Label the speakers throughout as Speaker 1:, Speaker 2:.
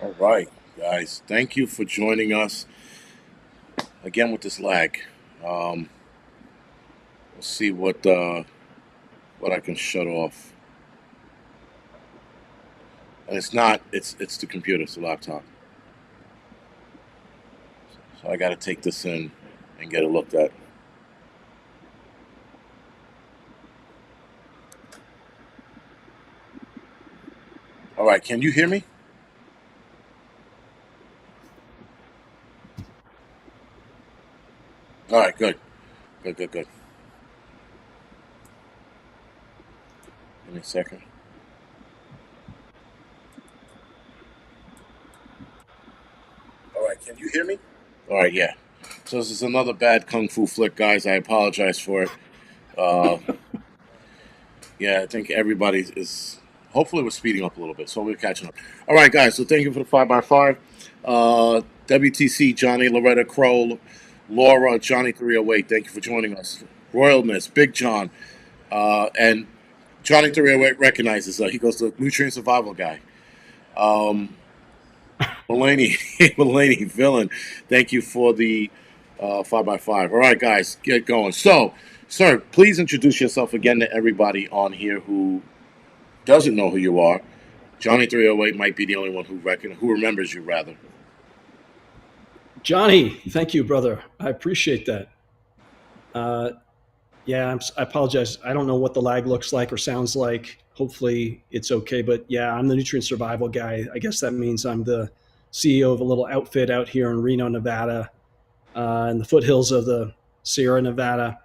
Speaker 1: All right, guys. Thank you for joining us again with this lag. Um, let's see what I can shut off. And it's not. It's the computer. It's the laptop. So I got to take this in and get it looked at. All right. Can you hear me? All right. Good. Good. Good. Good. Give me a second. All right. Can you hear me? All right. Yeah. So this is another bad kung fu flick, guys. I apologize for it. Uh, Yeah, I think everybody is. Hopefully, we're speeding up a little bit, so we're catching up. All right, guys. So thank you for the 5x5. WTC, Johnny, Loretta Crow, Laura, Johnny 308. Thank you for joining us. Royalness, Big John, and Johnny 308 recognizes. He goes the nutrient survival guy. Um, Mulaney, Mulaney, villain. Thank you for the 5x5. All right, guys, get going. So, sir, please introduce yourself again to everybody on here who doesn't know who you are. Johnny 308 might be the only one who remembers you rather.
Speaker 2: Johnny, thank you, brother. I appreciate that. Uh, yeah, I apologize. I don't know what the lag looks like or sounds like. Hopefully, it's okay. But yeah, I'm the nutrient survival guy. I guess that means I'm the CEO of a little outfit out here in Reno, Nevada, in the foothills of the Sierra Nevada,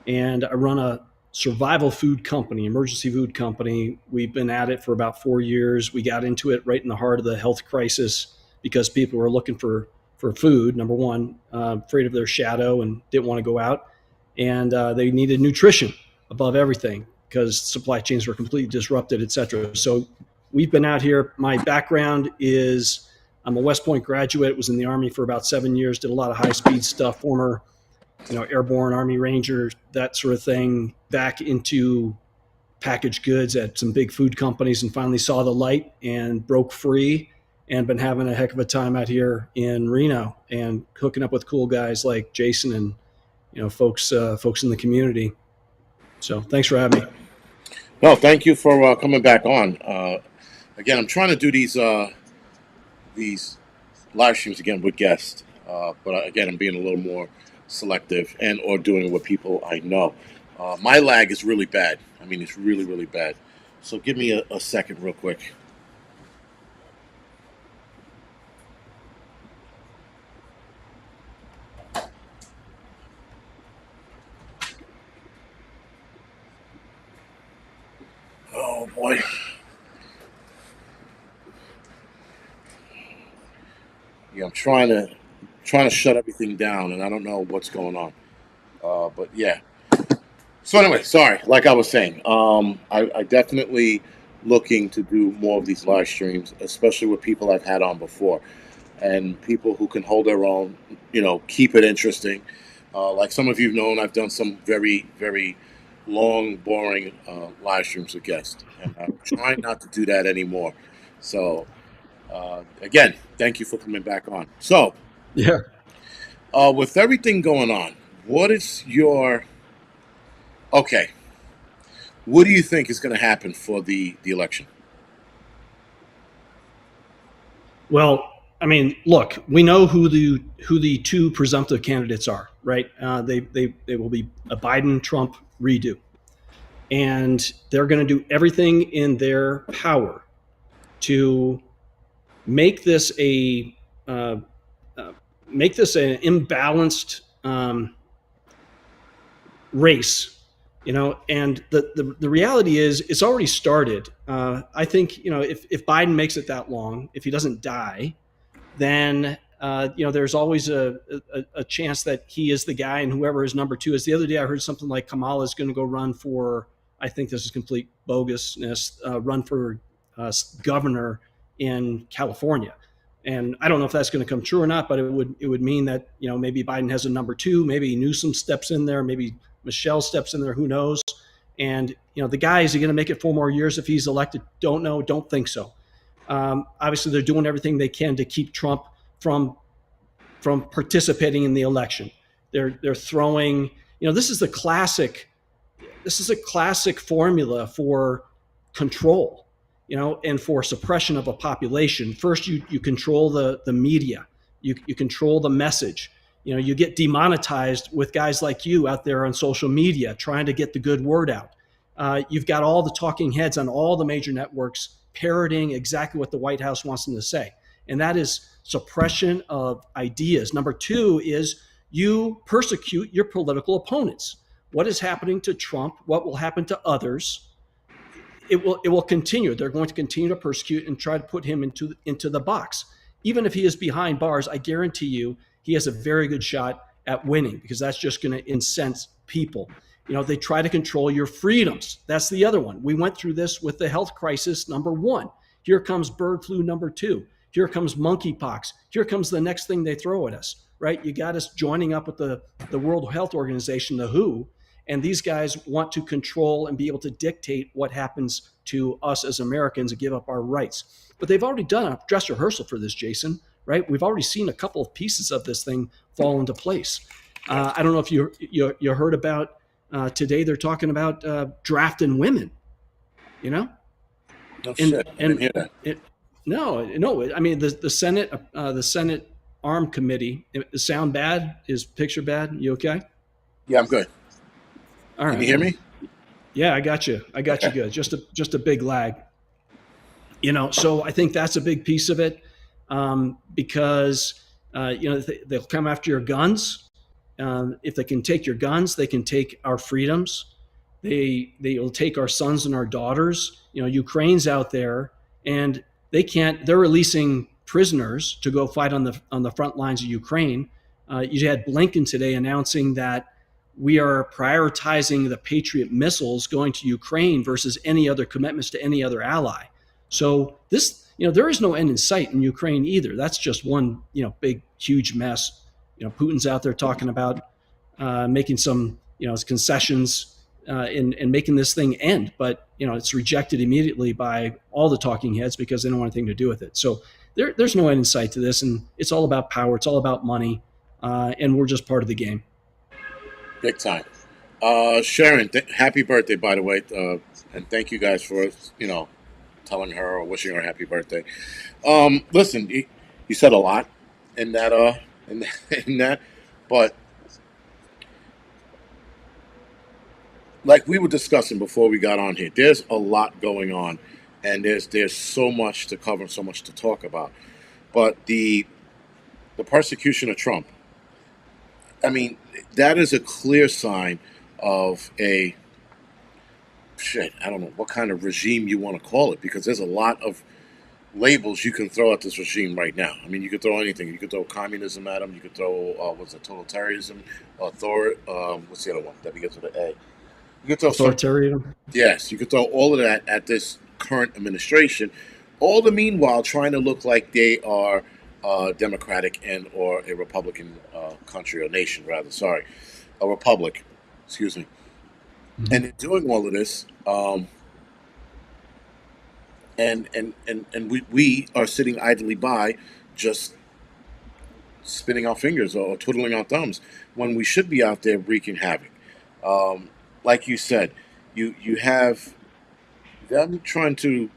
Speaker 2: and I run a survival food company, emergency food company. We've been at it for about 4 years. We got into it right in the heart of the health crisis because people were looking for food. Number one, afraid of their shadow and didn't want to go out, and they needed nutrition above everything because supply chains were completely disrupted, et cetera. So we've been out here. My background is I'm a West Point graduate. Was in the Army for about 7 years. Did a lot of high speed stuff. Former airborne Army Ranger, that sort of thing, back into packaged goods at some big food companies, and finally saw the light and broke free and been having a heck of a time out here in Reno and hooking up with cool guys like Jason and folks in the community. So thanks for having me.
Speaker 1: No, thank you for coming back on. Again, I'm trying to do these live streams again with guests, but again, I'm being a little more selective and or doing it with people I know. My lag is really bad. I mean, it's really, really bad. So give me a second real quick. Oh boy. Yeah, I'm trying to shut everything down, and I don't know what's going on. But yeah. So anyway, sorry. Like I was saying, I definitely looking to do more of these live streams, especially with people I've had on before, and people who can hold their own. Keep it interesting. Like some of you've known, I've done some very, very long, boring live streams with guests, and I'm trying not to do that anymore. So again, thank you for coming back on. So
Speaker 2: Yeah.
Speaker 1: with everything going on, what is your okay? What do you think is going to happen for the election?
Speaker 2: Well, I mean, look, we know who the two presumptive candidates are, right? They will be a Biden Trump redo, and they're going to do everything in their power to make this a uh, make this an imbalanced race. And the reality is it's already started. I think if Biden makes it that long, if he doesn't die, then there's always a chance that he is the guy and whoever his number two is. The other day I heard something like Kamala is going to go run for, I think this is complete bogusness, run for governor in California. And I don't know if that's going to come true or not, but it would mean that maybe Biden has a number two, maybe Newsom steps in there, maybe Michelle steps in there, who knows? And the guy, is he going to make it 4 more years if he's elected? Don't know, don't think so. Obviously, they're doing everything they can to keep Trump from participating in the election. They're throwing, this is a classic formula for control, and for suppression of a population. First, you control the media, you control the message. You get demonetized with guys like you out there on social media trying to get the good word out. You've got all the talking heads on all the major networks parroting exactly what the White House wants them to say. And that is suppression of ideas. Number two is you persecute your political opponents. What is happening to Trump? What will happen to others? It will continue. They're going to continue to persecute and try to put him into the box. Even if he is behind bars, I guarantee you he has a very good shot at winning, because that's just going to incense people. They try to control your freedoms. That's the other one. We went through this with the health crisis, number one. Here comes bird flu, number two. Here comes monkeypox. Here comes the next thing they throw at us, right? You got us joining up with the World Health Organization, the WHO, and these guys want to control and be able to dictate what happens to us as Americans and give up our rights. But they've already done a dress rehearsal for this, Jason, right? We've already seen a couple of pieces of this thing fall into place. I don't know if you heard about today. They're talking about drafting women.
Speaker 1: No shit. I didn't hear that.
Speaker 2: No. I mean, the Senate Armed Committee. Sound bad? Is picture bad? You okay?
Speaker 1: Yeah, I'm good.
Speaker 2: All right.
Speaker 1: Can you hear me?
Speaker 2: Yeah, I got you. You good. Just a big lag. So I think that's a big piece of it, because they'll come after your guns. If they can take your guns, they can take our freedoms. They will take our sons and our daughters. Ukraine's out there, and they're releasing prisoners to go fight on the front lines of Ukraine. You had Blinken today announcing that we are prioritizing the Patriot missiles going to Ukraine versus any other commitments to any other ally. So this, there is no end in sight in Ukraine either. That's just one, big, huge mess. Putin's out there talking about making some, concessions and making this thing end. But, it's rejected immediately by all the talking heads because they don't want anything to do with it. So there's no end in sight to this. And it's all about power. It's all about money. And we're just part of the game.
Speaker 1: Big time. Sharon, happy birthday, by the way. And thank you guys for, telling her or wishing her happy birthday. Listen, you said a lot in that, but like we were discussing before we got on here, there's a lot going on, and there's so much to cover, so much to talk about. But the persecution of Trump, I mean, that is a clear sign of I don't know what kind of regime you want to call it, because there's a lot of labels you can throw at this regime right now. I mean, you could throw anything. You could throw communism at them. You could throw, totalitarianism, what's the other one that begins with an A? You could throw
Speaker 2: authoritarian.
Speaker 1: Yes, you could throw all of that at this current administration, all the meanwhile trying to look like they are Democratic and or a Republican country or nation, rather. Sorry, a republic. Excuse me. Mm-hmm. And in doing all of this, and we are sitting idly by, just spinning our fingers or twiddling our thumbs when we should be out there wreaking havoc. Like you said, you have them trying to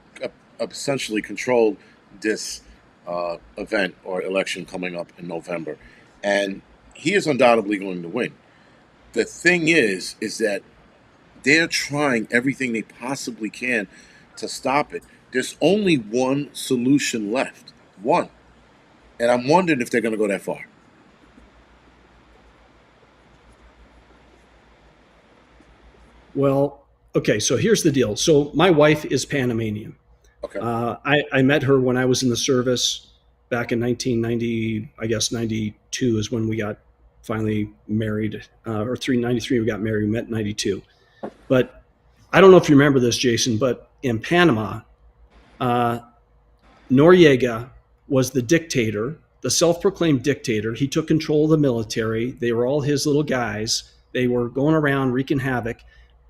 Speaker 1: essentially control this event or election coming up in November, and he is undoubtedly going to win. The thing is that they're trying everything they possibly can to stop it. There's only one solution left, one, and I'm wondering if they're going to go that far.
Speaker 2: Well, okay, so here's the deal. So my wife is Panamanian.
Speaker 1: Okay.
Speaker 2: I met her when I was in the service back in 1990. I guess 92 is when we got finally married, or 93 we got married. We met in 92. But I don't know if you remember this, Jason, but in Panama, Noriega was the dictator, the self-proclaimed dictator. He took control of the military. They were all his little guys. They were going around wreaking havoc.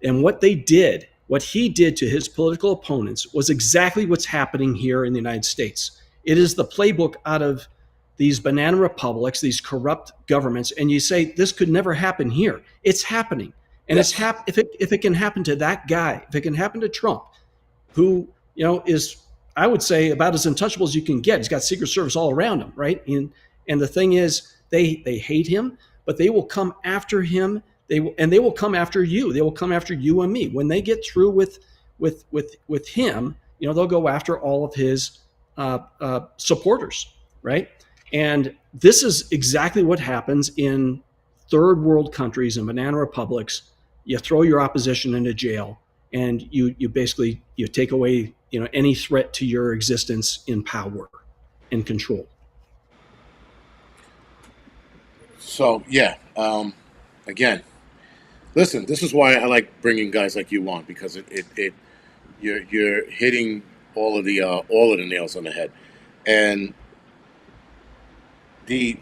Speaker 2: And what they did what he did to his political opponents was exactly what's happening here in the United States. It is the playbook out of these banana republics, these corrupt governments, and you say this could never happen here. It's happening, and
Speaker 1: Yes.
Speaker 2: if it can happen to that guy, if it can happen to Trump, who is, I would say, about as untouchable as you can get. He's got Secret Service all around him, right? And the thing is, they hate him, but they will come after him. They will come after you. They will come after you and me when they get through with him. They'll go after all of his supporters, right? And this is exactly what happens in third world countries and banana republics. You throw your opposition into jail, and you basically take away any threat to your existence in power and control.
Speaker 1: So yeah, again, listen. This is why I like bringing guys like you on, because you're hitting all of the nails on the head, and the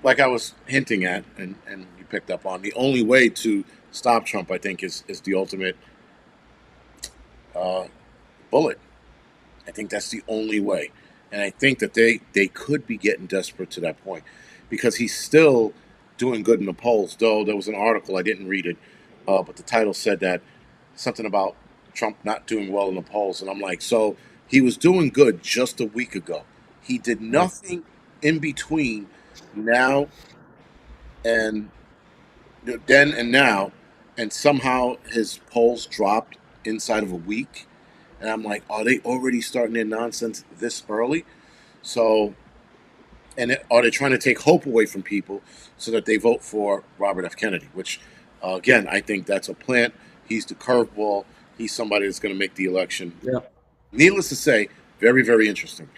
Speaker 1: like I was hinting at, and you picked up on, the only way to stop Trump, I think, is the ultimate uh, bullet. I think that's the only way, and I think that they could be getting desperate to that point, because he's still doing good in the polls. Though there was an article, I didn't read it, but the title said that something about Trump not doing well in the polls, and I'm like, so he was doing good just a week ago. He did
Speaker 2: Right.
Speaker 1: nothing in between now and then and now, and somehow his polls dropped inside of a week. And I'm like, are they already starting their nonsense this early? So, are they trying to take hope away from people so that they vote for Robert F. Kennedy? Which, again, I think that's a plant. He's the curveball. He's somebody that's going to make the election.
Speaker 2: Yeah.
Speaker 1: Needless to say, very, very interesting.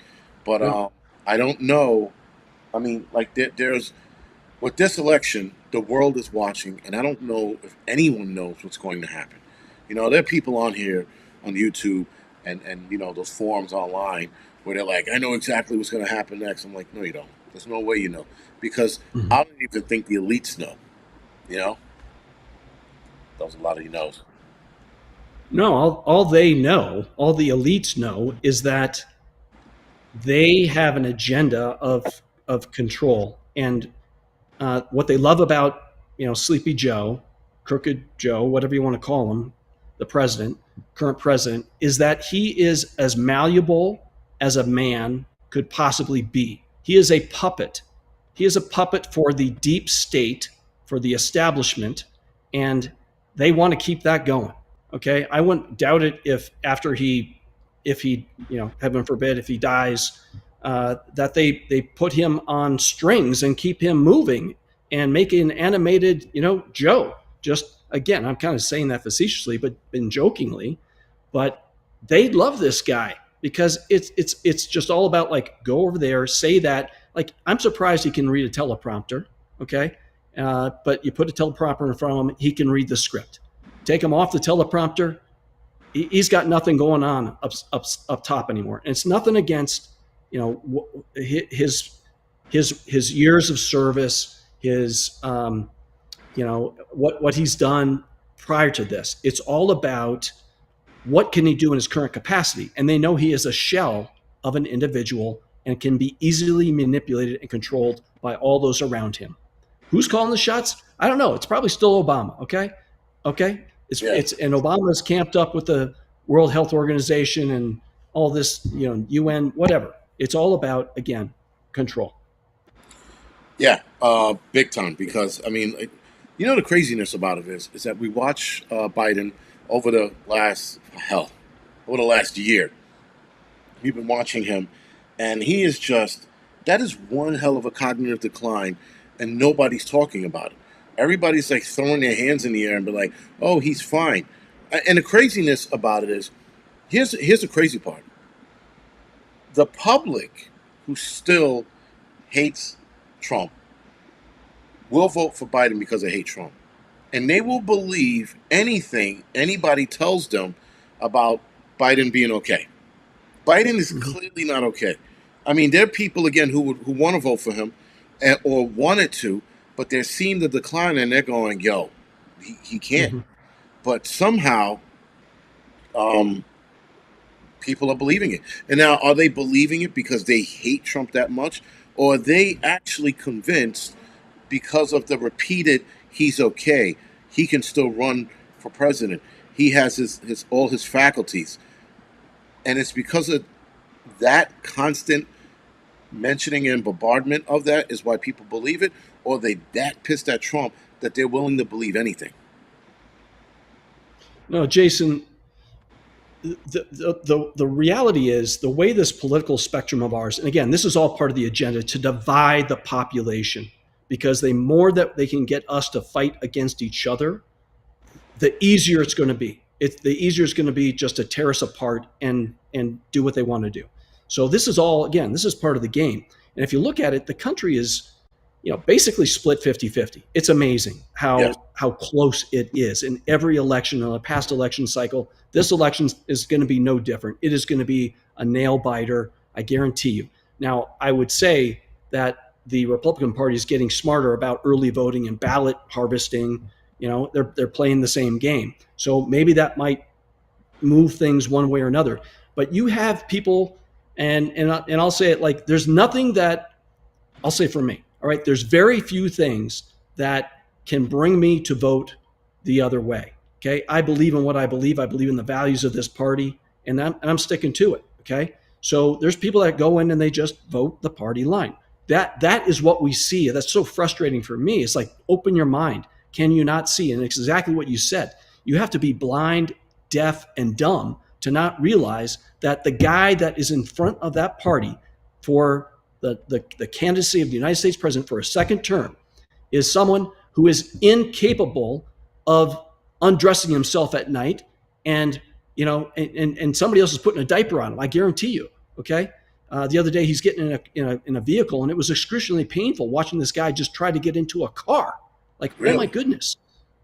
Speaker 1: But
Speaker 2: Yeah.
Speaker 1: I don't know. I mean, like there's with this election, the world is watching, and I don't know if anyone knows what's going to happen. There are people on here on YouTube and those forums online where they're like, I know exactly what's going to happen next. I'm like, no, you don't. There's no way you know, because
Speaker 2: Mhm.
Speaker 1: I don't even think the elites know. You know, there's a lot of knows.
Speaker 2: No, all they know, all the elites know, is that they have an agenda of control. And what they love about Sleepy Joe, Crooked Joe, whatever you want to call him, the president, current president, is that he is as malleable as a man could possibly be. He is a puppet. He is a puppet for the deep state, for the establishment, and they want to keep that going. Okay, I wouldn't doubt it if he, heaven forbid, if he dies, that they put him on strings and keep him moving and make an animated, Joe. Just again, I'm kind of saying that facetiously, but been jokingly, but they love this guy because it's just all about like go over there, say that. Like I'm surprised he can read a teleprompter. Okay, but you put a teleprompter in front of him, he can read the script. Take him off the teleprompter, he's got nothing going on up top anymore. And it's nothing against his years of service, his what he's done prior to this. It's all about what can he do in his current capacity, and they know he is a shell of an individual and can be easily manipulated and controlled by all those around him. Who's calling the shots? I don't know. It's probably still Obama. Okay.
Speaker 1: Yeah,
Speaker 2: And Obama's camped up with the World Health Organization and all this, UN, whatever. It's all about again control.
Speaker 1: yeah, big time. Because I mean, the craziness about it is that we watch Biden over the last year. We've been watching him, and he is just, that is one hell of a cognitive decline, and nobody's talking about it. Everybody's like throwing their hands in the air and be like, "Oh, he's fine." And the craziness about it is, here's the crazy part: the public, who still hates Trump, will vote for Biden because they hate Trump, and they will believe anything anybody tells them about Biden being okay. Biden is
Speaker 2: Mhm.
Speaker 1: clearly not okay. I mean, there are people again who want to vote for him, or wanted to, but they're seeing the decline and they're going, "Yo, he can't."
Speaker 2: Mhm.
Speaker 1: but somehow um, people are believing it. And now, are they believing it because they hate Trump that much, or are they actually convinced because of the repeated "he's okay, he can still run for president, he has his all his faculties," and it's because of that constant mentioning and bombardment of that is why people believe it, or they that pissed at Trump that they're willing to believe anything.
Speaker 2: No, Jason, the reality is the way this political spectrum of ours, and again, this is all part of the agenda to divide the population because the more that they can get us to fight against each other, the easier it's going to be. The easier it's going to be just to tear us apart and do what they want to do. So this is all, again, this is part of the game. And if you look at it, the country is, basically split 50-50. It's amazing
Speaker 1: Yes.
Speaker 2: how close it is in every election, in the past election cycle. This election is going to be no different. It is going to be a nail biter, I guarantee you. Now, I would say that the Republican Party is getting smarter about early voting and ballot harvesting. They're playing the same game. So maybe that might move things one way or another. But you have people, and I'll say it like there's nothing that I'll say for me. All right, there's very few things that can bring me to vote the other way. Okay, I believe in what I believe. I believe in the values of this party, and I'm sticking to it. Okay, so there's people that go in and they just vote the party line. That is what we see. That's so frustrating for me. It's like, open your mind. Can you not see? And it's exactly what you said. You have to be blind, deaf, and dumb to not realize that the guy that is in front of that party for the candidacy of the United States president for a second term is someone who is incapable of undressing himself at night, and and somebody else is putting a diaper on him. I guarantee you. Okay. The other day he's getting in a vehicle, and it was excruciatingly painful watching this guy just try to get into a car. Like, oh my
Speaker 1: Really?
Speaker 2: goodness.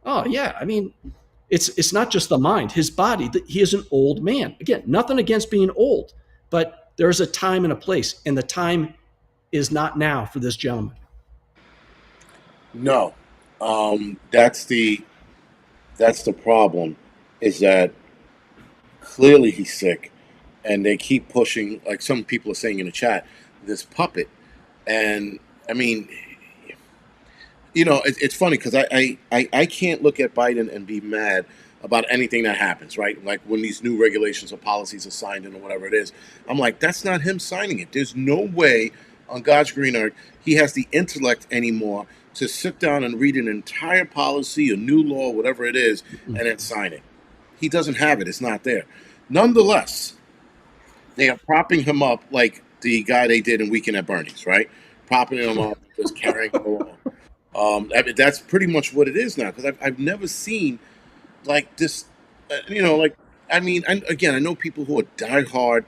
Speaker 2: Oh yeah. I mean, it's not just the mind, his body. He is an old man. Again, nothing against being old, but there's a time and a place, and the time is not now for this gentleman.
Speaker 1: No. That's the problem, is that clearly he's sick, and they keep pushing, like some people are saying in the chat, this puppet. And I mean, it's funny because I can't look at Biden and be mad about anything that happens, right? Like when these new regulations or policies are signed in or whatever it is. I'm like, that's not him signing it. There's no way on God's green earth he has the intellect anymore to sit down and read an entire policy, a new law, whatever it is, and then sign it. He doesn't have it. It's not there. Nonetheless, they are propping him up like the guy they did in Weekend at Bernie's, right? Propping him up, just carrying him along. I mean, that's pretty much what it is now, because I've never seen like this. Like, I mean, again, I know people who are diehard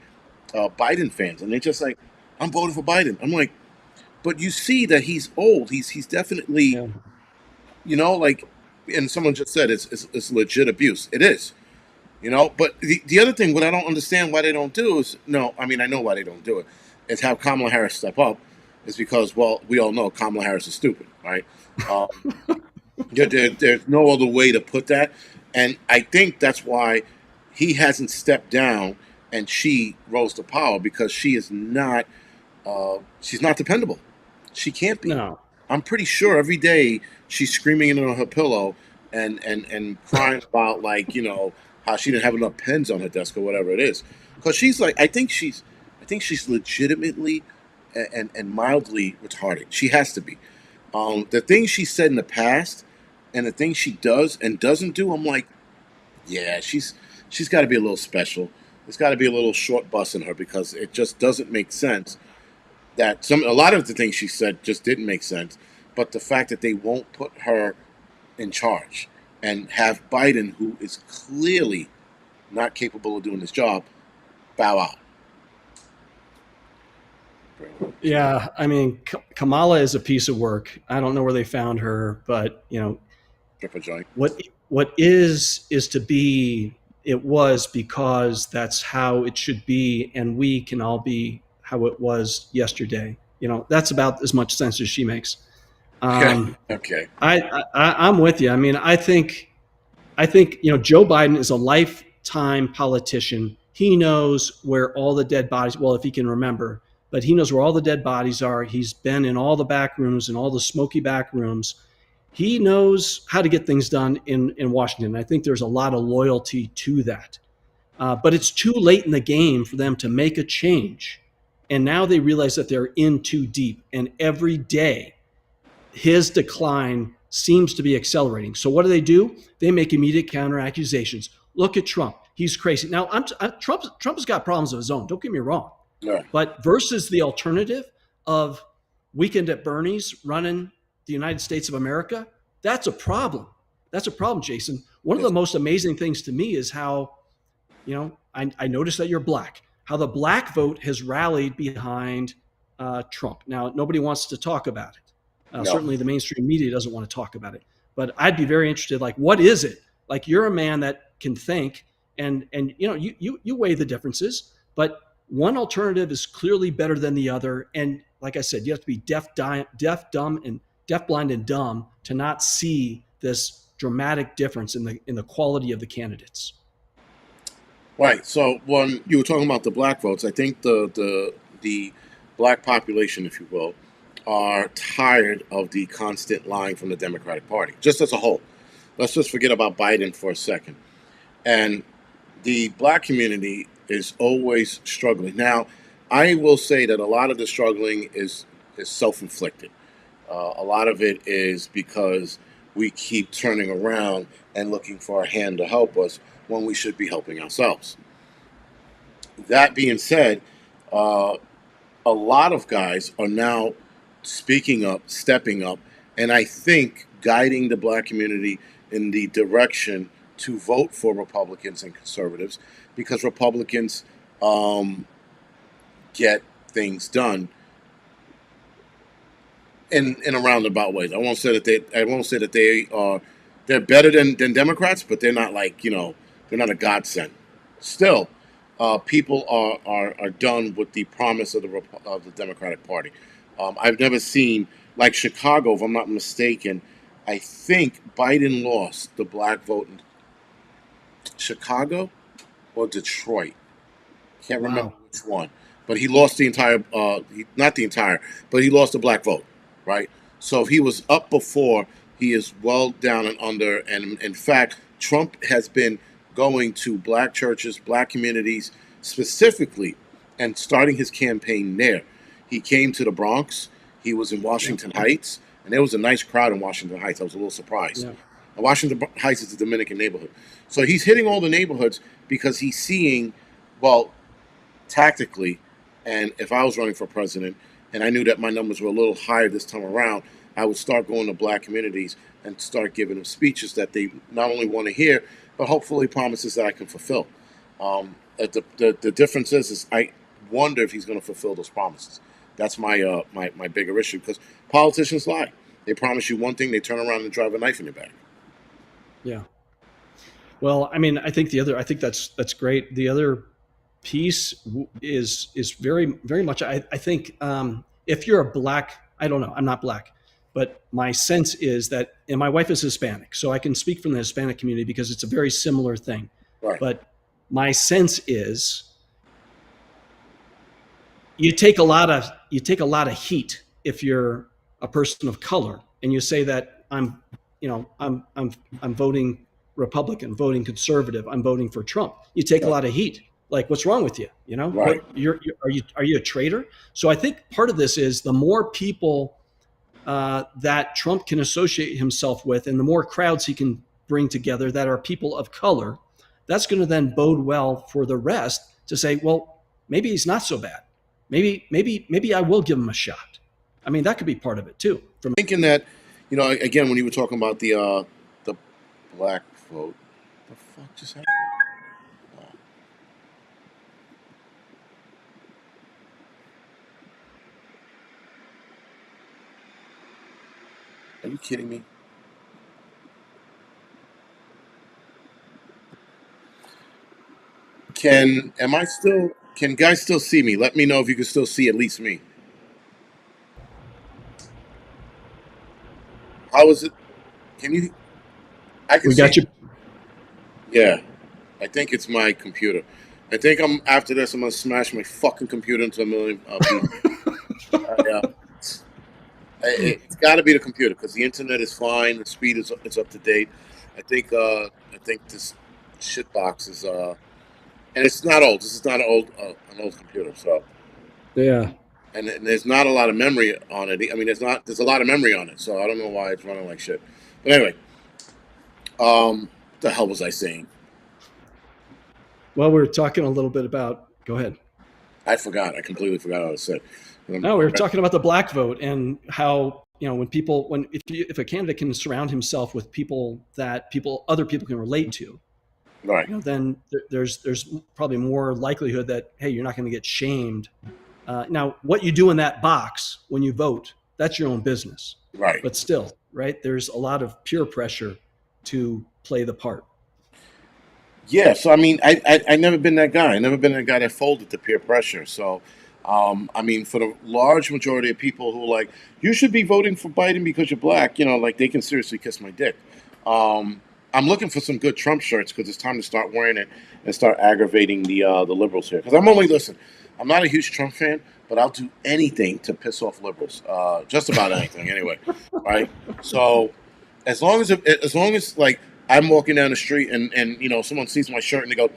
Speaker 1: Biden fans, and they're just like, I'm voting for Biden. I'm like, but you see that he's old. He's definitely,
Speaker 2: Yeah.
Speaker 1: like, and someone just said it's legit abuse. It is. But the other thing, what I don't understand why they don't do is, no, I mean, I know why they don't do it, is have Kamala Harris step up, is because, well, we all know Kamala Harris is stupid, right? Um, there's no other way to put that. And I think that's why he hasn't stepped down and she rose to power, because she's not dependable. She can't be.
Speaker 2: No.
Speaker 1: I'm pretty sure every day she's screaming into her pillow and crying about, like, how she didn't have enough pens on her desk or whatever it is. Because she's like, I think she's legitimately and mildly retarded. She has to be. The things she said in the past and the things she does and doesn't do, I'm like, yeah, she's got to be a little special. There's got to be a little short bus in her, because it just doesn't make sense that a lot of the things she said just didn't make sense. But the fact that they won't put her in charge and have Biden, who is clearly not capable of doing this job, bow out.
Speaker 2: Yeah, I mean, Kamala is a piece of work. I don't know where they found her, but
Speaker 1: Trip a joint.
Speaker 2: what is to be. It was because that's how it should be, and we can all be how it was yesterday. That's about as much sense as she makes.
Speaker 1: Okay.
Speaker 2: Um,
Speaker 1: Okay.
Speaker 2: I'm with you. I mean, I think I think Joe Biden is a lifetime politician. He knows where all the dead bodies. Well, if he can remember, but he knows where all the dead bodies are. He's been in all the back rooms and all the smoky back rooms. He knows how to get things done in Washington. I think there's a lot of loyalty to that. But it's too late in the game for them to make a change. And now they realize that they're in too deep. And every day, his decline seems to be accelerating. So what do? They make immediate counter accusations. Look at Trump. He's crazy. Now, Trump has got problems of his own. Don't get me wrong.
Speaker 1: Yeah.
Speaker 2: But versus the alternative of Weekend at Bernie's running the United States of America, that's a problem. That's a problem, Jason. One of the most amazing things to me is how, I noticed that you're black, how the black vote has rallied behind Trump. Now, nobody wants to talk about it.
Speaker 1: No.
Speaker 2: Certainly the mainstream media doesn't want to talk about it. But I'd be very interested, like, what is it? Like, you're a man that can think, and you weigh the differences, but one alternative is clearly better than the other. And like I said, you have to be deaf, blind, and dumb to not see this dramatic difference in the quality of the candidates.
Speaker 1: Right. So when you were talking about the black votes, I think the black population, if you will, are tired of the constant lying from the Democratic Party, just as a whole. Let's just forget about Biden for a second. And the black community is always struggling. Now, I will say that a lot of the struggling is self-inflicted. A lot of it is because we keep turning around and looking for a hand to help us when we should be helping ourselves. That being said, a lot of guys are now speaking up, stepping up, and I think guiding the black community in the direction to vote for Republicans and conservatives, because Republicans get things done in a roundabout ways. I won't say that they're better than Democrats, but they're not they're not a godsend. Still, people are done with the promise of the Democratic Party. I've never seen, like Chicago, if I'm not mistaken, I think Biden lost the black vote in Chicago or Detroit. Can't remember which one. But he lost the entire, not the entire, but he lost the black vote, right? So if he was up before, he is well down and under. And in fact, Trump has been going to black churches, black communities specifically, and starting his campaign there. He came to the Bronx. He was in Washington Heights, and there was a nice crowd in Washington Heights. I was a little surprised. Yeah. Washington Heights is a Dominican neighborhood. So he's hitting all the neighborhoods because he's seeing, well, tactically, and if I was running for president and I knew that my numbers were a little higher this time around, I would start going to black communities and start giving them speeches that they not only want to hear, but hopefully promises that I can fulfill. The difference is I wonder if he's going to fulfill those promises. That's my my bigger issue, because politicians lie. They promise you one thing, they turn around and drive a knife in your back.
Speaker 2: Yeah. Well, I mean, I think that's great. The other piece is very much. I think if you're a black, I don't know, I'm not black, but my sense is that, and my wife is Hispanic, so I can speak from the Hispanic community because it's a very similar thing.
Speaker 1: Right.
Speaker 2: But my sense is you take a lot of heat if you're a person of color and you say that I'm voting Republican, voting conservative, I'm voting for Trump. You take a lot of heat. Like, what's wrong with you?
Speaker 1: Right.
Speaker 2: Are you a traitor? So I think part of this is the more people that Trump can associate himself with, and the more crowds he can bring together that are people of color, that's going to then bode well for the rest to say, well, maybe he's not so bad. Maybe I will give him a shot. I mean, that could be part of it too.
Speaker 1: From thinking that, again, when you were talking about the black vote, the fuck just happened? Are you kidding me? Can guys still see me? Let me know if you can still see at least me. How is it? Can you? I can
Speaker 2: We got
Speaker 1: see
Speaker 2: you.
Speaker 1: Yeah, I think it's my computer. I think after this. I'm gonna smash my fucking computer into a million pieces. Yeah, it's got to be the computer because the internet is fine. The speed is up to date. I think this shit box is and it's not old. This is not an old computer. So
Speaker 2: Yeah.
Speaker 1: and there's not a lot of memory on it. I mean, there's a lot of memory on it. So I don't know why it's running like shit. But anyway, the hell was I saying?
Speaker 2: Well, we were talking a little bit about. Go ahead.
Speaker 1: I forgot. I completely forgot what I said.
Speaker 2: No, we were talking about the black vote and how when people when if a candidate can surround himself with people that other people can relate to,
Speaker 1: Right,
Speaker 2: then there's probably more likelihood that hey, you're not going to get shamed. Now, what you do in that box when you vote, that's your own business.
Speaker 1: right.
Speaker 2: But still, right? There's a lot of peer pressure to play the part.
Speaker 1: Yeah, so I mean, I never been that guy. I never been that guy that folded to peer pressure. So, I mean, for the large majority of people who are like, you should be voting for Biden because you're black, like they can seriously kiss my dick. I'm looking for some good Trump shirts because it's time to start wearing it and start aggravating the liberals here. Because listen, I'm not a huge Trump fan, but I'll do anything to piss off liberals. Just about anything, anyway. Right. So as long as like I'm walking down the street and someone sees my shirt and they go,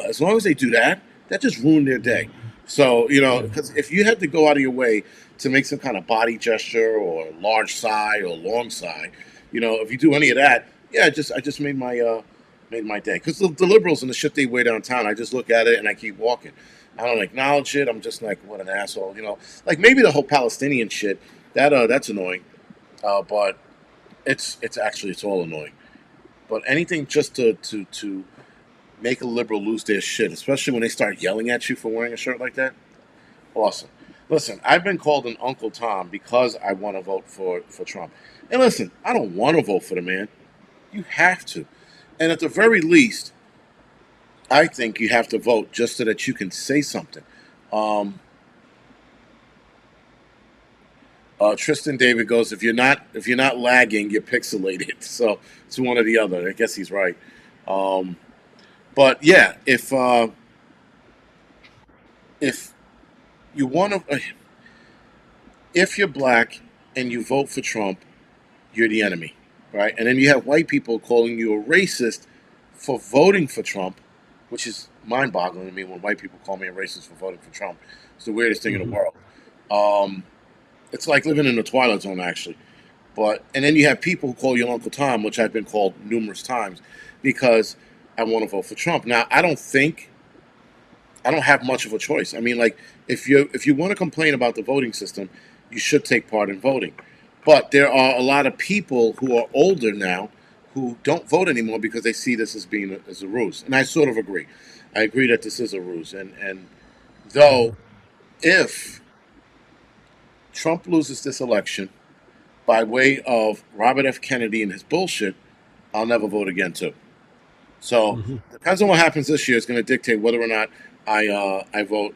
Speaker 1: as long as they do that, that just ruined their day. So
Speaker 2: Yeah.
Speaker 1: because if you had to go out of your way to make some kind of body gesture or large sigh or long sigh, if you do any of that, yeah, I just made my day. Because the liberals and the shit they wear downtown, I just look at it and I keep walking. I don't acknowledge it. I'm just like, what an asshole, Like maybe the whole Palestinian shit that's annoying, but it's all annoying. But anything just to make a liberal lose their shit, especially when they start yelling at you for wearing a shirt like that, awesome. Listen, I've been called an Uncle Tom because I want to vote for Trump. And listen, I don't want to vote for the man. You have to. And at the very least, I think you have to vote just so that you can say something. Um, Tristan David goes, if you're not lagging, you're pixelated. So it's one or the other. I guess he's right. Um, but yeah, if you want to, if you're black and you vote for Trump, you're the enemy, right? And then you have white people calling you a racist for voting for Trump, which is mind-boggling to me when white people call me a racist for voting for Trump. It's the weirdest thing in the
Speaker 2: Mm-hmm.
Speaker 1: world. Um, it's like living in the Twilight Zone, actually. And then you have people who call you Uncle Tom, which I've been called numerous times, because I want to vote for Trump. Now, I don't have much of a choice. I mean, like if you want to complain about the voting system, you should take part in voting. But there are a lot of people who are older now who don't vote anymore because they see this as being as a ruse, and I sort of agree. I agree that this is a ruse, and though if Trump loses this election by way of Robert F. Kennedy and his bullshit, I'll never vote again too. So
Speaker 2: Mm-hmm.
Speaker 1: depends on what happens this year is going to dictate whether or not I vote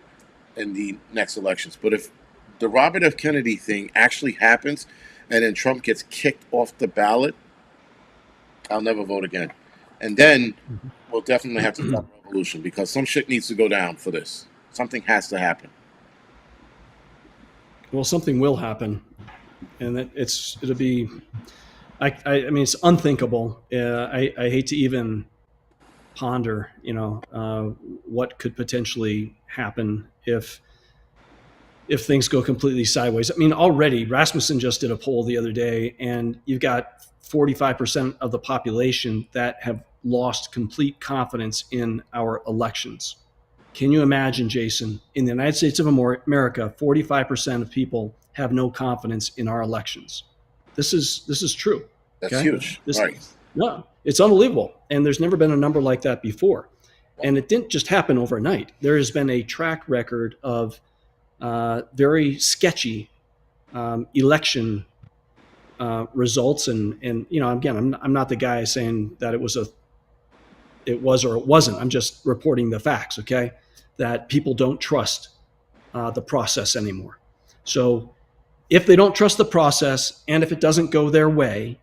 Speaker 1: in the next elections. But if the Robert F. Kennedy thing actually happens, and then Trump gets kicked off the ballot, I'll never vote again. And then we'll definitely have to start a revolution because some shit needs to go down for this. Something has to happen.
Speaker 2: Well, something will happen, and it'll be. I mean, it's unthinkable. I hate to even ponder, what could potentially happen if things go completely sideways. I mean, already Rasmussen just did a poll the other day, and you've got 45% of the population that have lost complete confidence in our elections. Can you imagine, Jason, in the United States of America, 45% of people have no confidence in our elections? This is true.
Speaker 1: That's
Speaker 2: Okay,
Speaker 1: huge.
Speaker 2: this
Speaker 1: Right.
Speaker 2: no, it's unbelievable, and there's never been a number like that before. And it didn't just happen overnight. There has been a track record of very sketchy election results, and again, I'm not the guy saying that it was or it wasn't. I'm just reporting the facts. Okay, that people don't trust the process anymore. So if they don't trust the process, and if it doesn't go their way,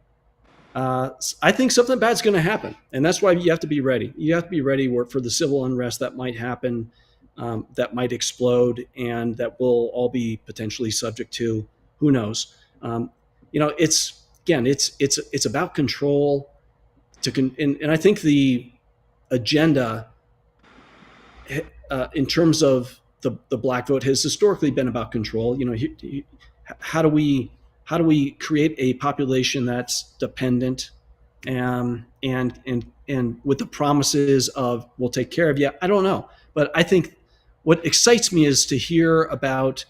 Speaker 2: I think something bad's going to happen, and that's why you have to be ready. You have to be ready for the civil unrest that might happen, that might explode, and that we'll all be potentially subject to. Who knows? It's again, it's about control. And I think the agenda, in terms of the black vote, has historically been about control. How do we create a population that's dependent, and with the promises of we'll take care of you? I don't know, but I think what excites me is to hear about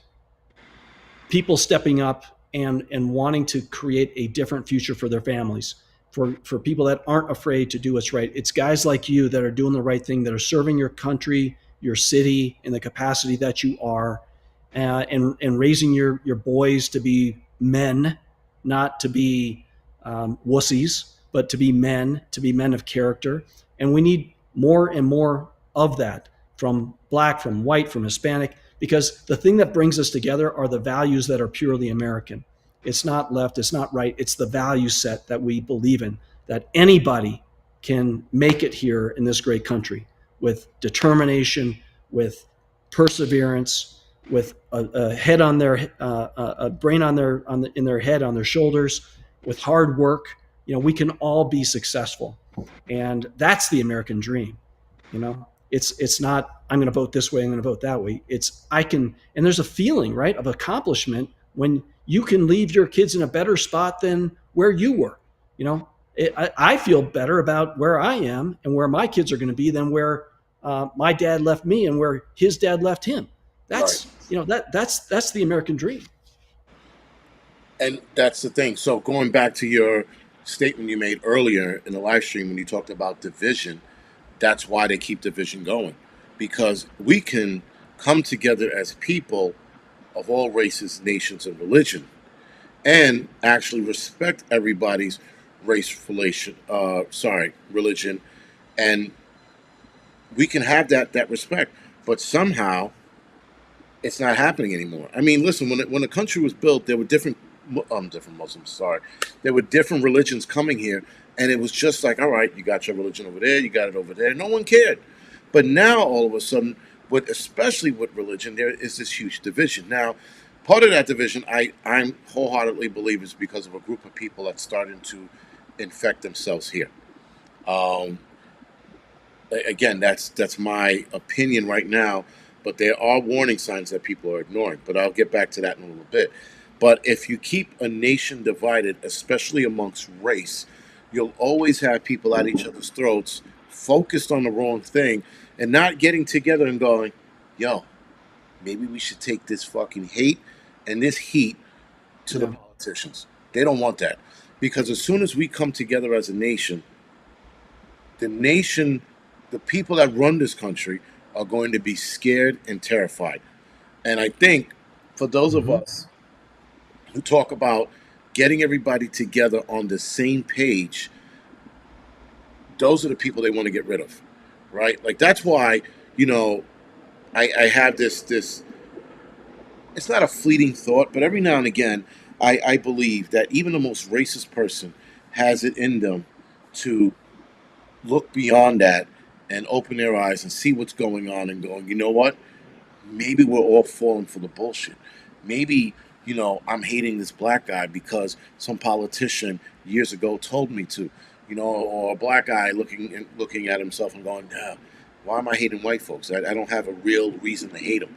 Speaker 2: people stepping up and wanting to create a different future for their families, for people that aren't afraid to do what's right. It's guys like you that are doing the right thing, that are serving your country, your city, in the capacity that you are, and raising your boys to be men, not to be wussies, but to be men of character. And we need more and more of that, from black, from white, from Hispanic, because the thing that brings us together are the values that are purely American. It's not left, it's not right, it's the value set that we believe in, that anybody can make it here in this great country with determination, with perseverance, with a head on their a brain in their head, on their shoulders, with hard work. We can all be successful, and that's the American dream. It's not I'm going to vote this way, I'm going to vote that way. It's I can, and there's a feeling, right, of accomplishment when you can leave your kids in a better spot than where you were. I feel better about where I am and where my kids are going to be than where my dad left me and where his dad left him.
Speaker 1: Right.
Speaker 2: That's the American dream.
Speaker 1: And that's the thing. So going back to your statement you made earlier in the live stream when you talked about division, that's why they keep division going. Because we can come together as people of all races, nations, and religion, and actually respect everybody's religion, and we can have that respect. But somehow it's not happening anymore. I mean, listen, when the country was built, there were different Muslims. Sorry, there were different religions coming here, and it was just like, all right, you got your religion over there, you got it over there. No one cared. But now all of a sudden, especially with religion, there is this huge division. Now, part of that division, I'm wholeheartedly believe is because of a group of people that's starting to infect themselves here. Um, Again, that's my opinion right now, but there are warning signs that people are ignoring. But I'll get back to that in a little bit. But if you keep a nation divided, especially amongst race, you'll always have people at each other's throats, focused on the wrong thing, and not getting together and going, yo, maybe we should take this fucking hate and this heat to the
Speaker 2: Yeah.
Speaker 1: politicians. They don't want that. Because as soon as we come together as a nation, the nation, the people that run this country are going to be scared and terrified. And I think for those of
Speaker 2: Mm-hmm.
Speaker 1: us who talk about getting everybody together on the same page, those are the people they want to get rid of, right? Like that's why, you know, I have this. It's not a fleeting thought, but every now and again, I believe that even the most racist person has it in them to look beyond that and open their eyes and see what's going on and going, you know what? Maybe we're all falling for the bullshit. Maybe, I'm hating this black guy because some politician years ago told me to, or a black guy looking at himself and going, yeah, why am I hating white folks? I don't have a real reason to hate them,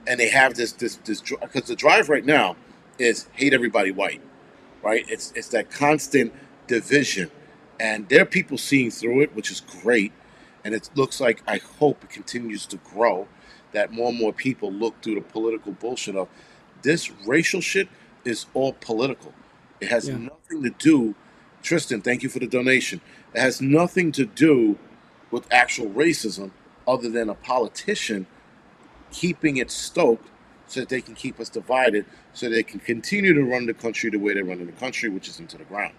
Speaker 1: And they have this because the drive right now is hate everybody white, right? It's that constant division, and there are people seeing through it, which is great. And it looks like, I hope it continues to grow, that more and more people look through the political bullshit of this racial shit is all political. It has
Speaker 2: Yeah.
Speaker 1: nothing to do. Tristan, thank you for the donation. It has nothing to do with actual racism, other than a politician keeping it stoked so that they can keep us divided, so they can continue to run the country the way they're running the country, which is into the ground.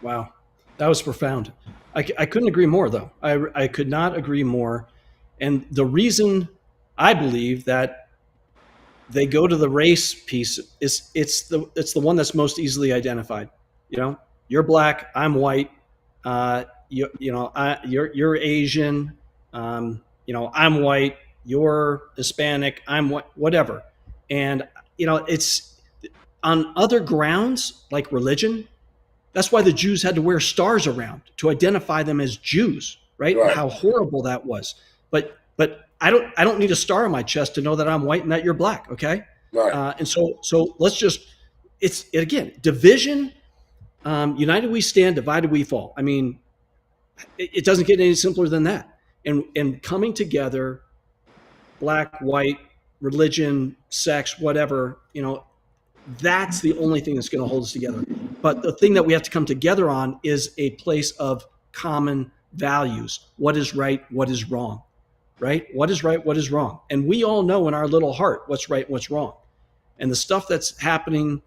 Speaker 2: Wow, that was profound. I couldn't agree more, though. I could not agree more. And the reason I believe that they go to the race piece. It's the one that's most easily identified. You know, you're black, I'm white. You're Asian. I'm white. You're Hispanic. I'm whatever. And it's on other grounds like religion. That's why the Jews had to wear stars around to identify them as Jews, right? And
Speaker 1: Right.
Speaker 2: how horrible that was. But I don't need a star on my chest to know that I'm white and that you're black. Okay.
Speaker 1: Right.
Speaker 2: So let's just it's again division. United we stand, divided we fall. I mean, it doesn't get any simpler than that. And coming together, black, white, religion, sex, whatever, that's the only thing that's going to hold us together. But the thing that we have to come together on is a place of common values. What is right? What is wrong? Right? What is right? What is wrong? And we all know in our little heart what's right, what's wrong. And the stuff that's happening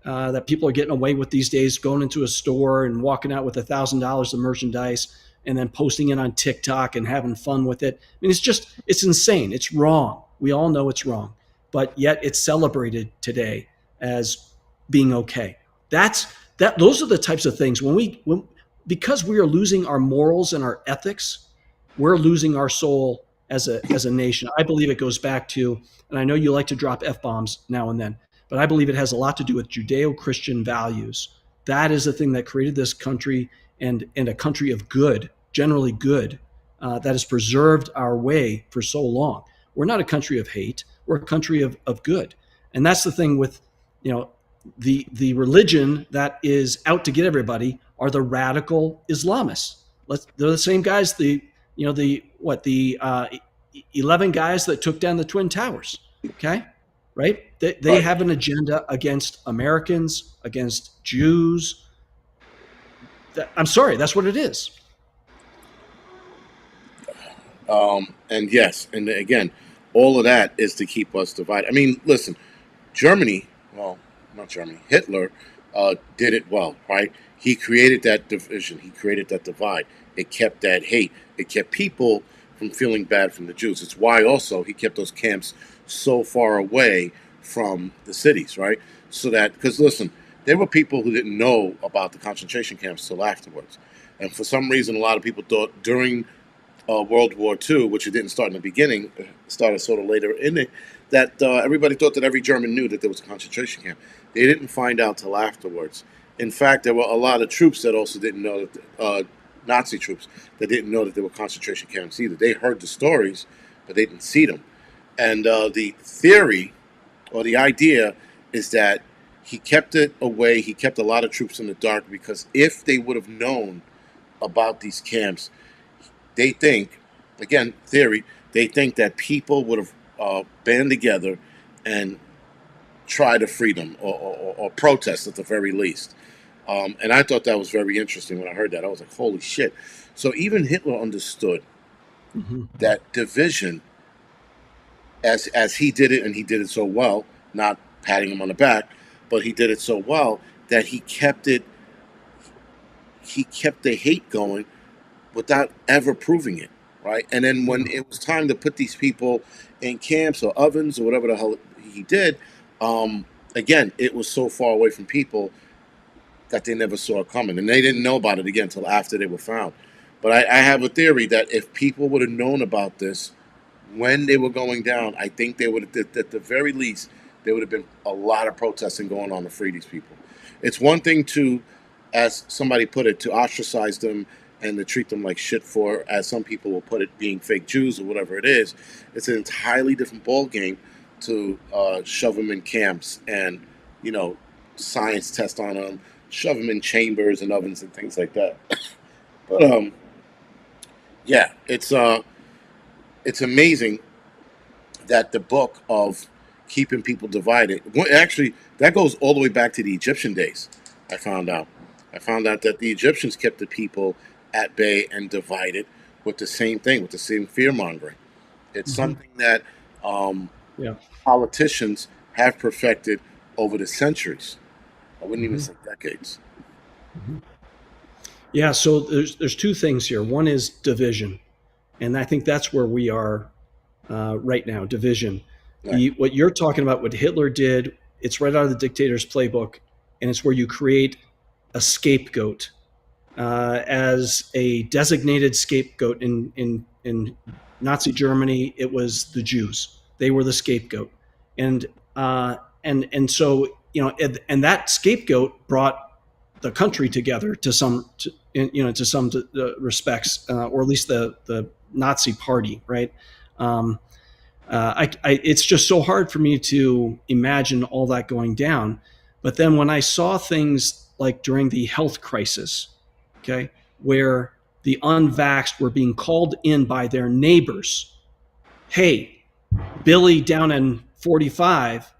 Speaker 2: that people are getting away with these days, going into a store and walking out with $1,000 of merchandise and then posting it on TikTok and having fun with it. I mean, it's insane. It's wrong. We all know it's wrong, but yet it's celebrated today as being okay. Those are the types of things because we are losing our morals and our ethics, we're losing our soul as a nation. I believe it goes back to, and I know you like to drop F-bombs now and then, but I believe it has a lot to do with Judeo-Christian values. That is the thing that created this country and a country of good, generally good, that has preserved our way for so long. We're not a country of hate. We're a country of good. And that's the thing with, the religion that is out to get everybody are the radical Islamists. They're the same guys, the 11 guys that took down the Twin Towers. Okay. Right? They
Speaker 1: Right.
Speaker 2: have an agenda against Americans, against Jews. I'm sorry, that's what it is.
Speaker 1: And yes, and again, all of that is to keep us divided. I mean, listen, Germany, well, not Germany, Hitler did it well, right? He created that division, he created that divide. It kept that hate, it kept people from feeling bad from the Jews. It's why also he kept those camps so far away from the cities, right? So that, because listen, there were people who didn't know about the concentration camps till afterwards. And for some reason, a lot of people thought during World War II, which it didn't start in the beginning, started sort of later in it, that everybody thought that every German knew that there was a concentration camp. They didn't find out till afterwards. In fact, there were a lot of troops that also didn't know that, Nazi troops, that didn't know that there were concentration camps either. They heard the stories, but they didn't see them. And the theory or the idea is that he kept it away, he kept a lot of troops in the dark because if they would have known about these camps, they think, again, theory, they think that people would have band together and try to free them or protest at the very least. And I thought that was very interesting when I heard that. I was like, holy shit. So even Hitler understood that division as he did it, and he did it so well, not patting him on the back, but he did it so well that he kept the hate going without ever proving it, right? And then when it was time to put these people in camps or ovens or whatever the hell he did, again, it was so far away from people that they never saw it coming, and they didn't know about it again until after they were found. But I have a theory that if people would have known about this when they were going down, I think they would have, at the very least, there would have been a lot of protesting going on to free these people. It's one thing to, as somebody put it, to ostracize them and to treat them like shit for, as some people will put it, being fake Jews or whatever it is. It's an entirely different ball game to shove them in camps and, science test on them, shove them in chambers and ovens and things like that. But yeah, it's amazing that the book of keeping people divided, actually, that goes all the way back to the Egyptian days. I found out that the Egyptians kept the people at bay and divided with the same thing, with the same fear mongering. It's something that
Speaker 2: Yeah.
Speaker 1: politicians have perfected over the centuries. I wouldn't even say decades.
Speaker 2: Yeah. So there's two things here. One is division, and I think that's where we are right now. Division.
Speaker 1: Right.
Speaker 2: What you're talking about, what Hitler did, it's right out of the dictator's playbook, and it's where you create a scapegoat as a designated scapegoat in Nazi Germany. It was the Jews; they were the scapegoat, and and so and that scapegoat brought the country together to some to some respects, or at least the Nazi Party, right? Um, it's just so hard for me to imagine all that going down. But then when I saw things like during the health crisis, okay, where the unvaxxed were being called in by their neighbors, hey, Billy down in 45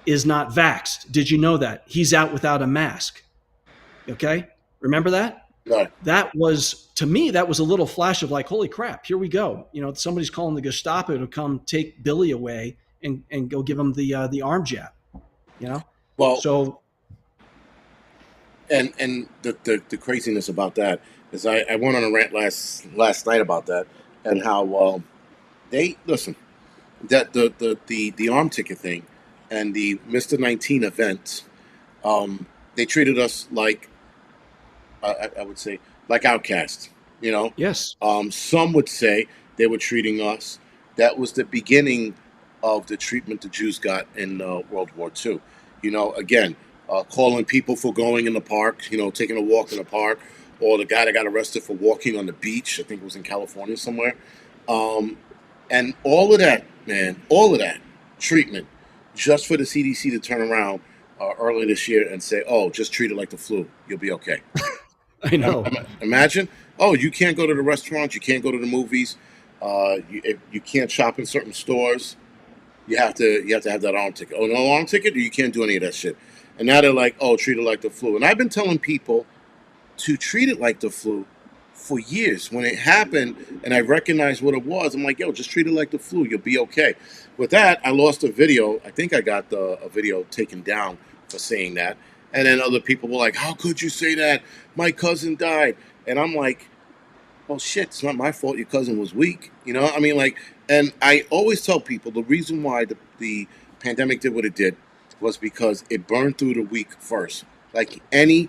Speaker 2: is not vaxxed. Did you know that? He's out without a mask. Okay, remember that?
Speaker 1: Right.
Speaker 2: That was, to me, that was a little flash of like, holy crap, here we go. Somebody's calling the Gestapo to come take Billy away and go give him the arm jab. You know,
Speaker 1: Well,
Speaker 2: so
Speaker 1: and the craziness about that is I went on a rant last night about that, and how they listen, that the arm ticket thing and the Mr. 19 event, they treated us like, I would say, like outcasts. You know,
Speaker 2: yes,
Speaker 1: some would say they were treating us. That was the beginning of the treatment the Jews got in World War II. You know, again, calling people for going in the park, taking a walk in the park, or the guy that got arrested for walking on the beach. I think it was in California somewhere. Um, and all of that, man, all of that treatment, just for the CDC to turn around early this year and say, "Oh, just treat it like the flu. You'll be okay."
Speaker 2: I know.
Speaker 1: Imagine, oh, you can't go to the restaurants, you can't go to the movies, you can't shop in certain stores. You have to have that arm ticket. Oh, no arm ticket, or you can't do any of that shit. And now they're like, oh, treat it like the flu. And I've been telling people to treat it like the flu for years. When it happened and I recognized what it was, I'm like, yo, just treat it like the flu. You'll be okay. With that, I lost a video. I think I got a video taken down for saying that. And then other people were like, how could you say that? My cousin died. And I'm like, well, shit, it's not my fault your cousin was weak. I mean, like, and I always tell people the reason why the pandemic did what it did was because it burned through the weak first. Like any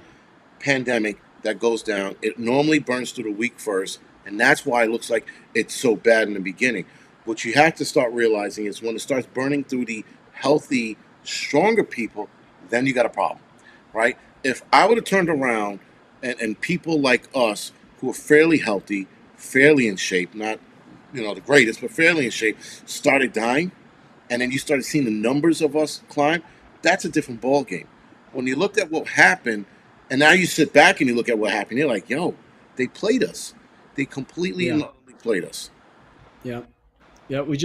Speaker 1: pandemic that goes down, it normally burns through the weak first. And that's why it looks like it's so bad in the beginning. What you have to start realizing is when it starts burning through the healthy, stronger people, then you got a problem, right? If I would have turned around and people like us who are fairly healthy, fairly in shape, not the greatest, but fairly in shape, started dying, and then you started seeing the numbers of us climb, that's a different ball game. When you looked at what happened, and now you sit back and you look at what happened, you're like, yo, they played us. They completely
Speaker 2: Yeah,
Speaker 1: and utterly played us.
Speaker 2: yeah, yeah. We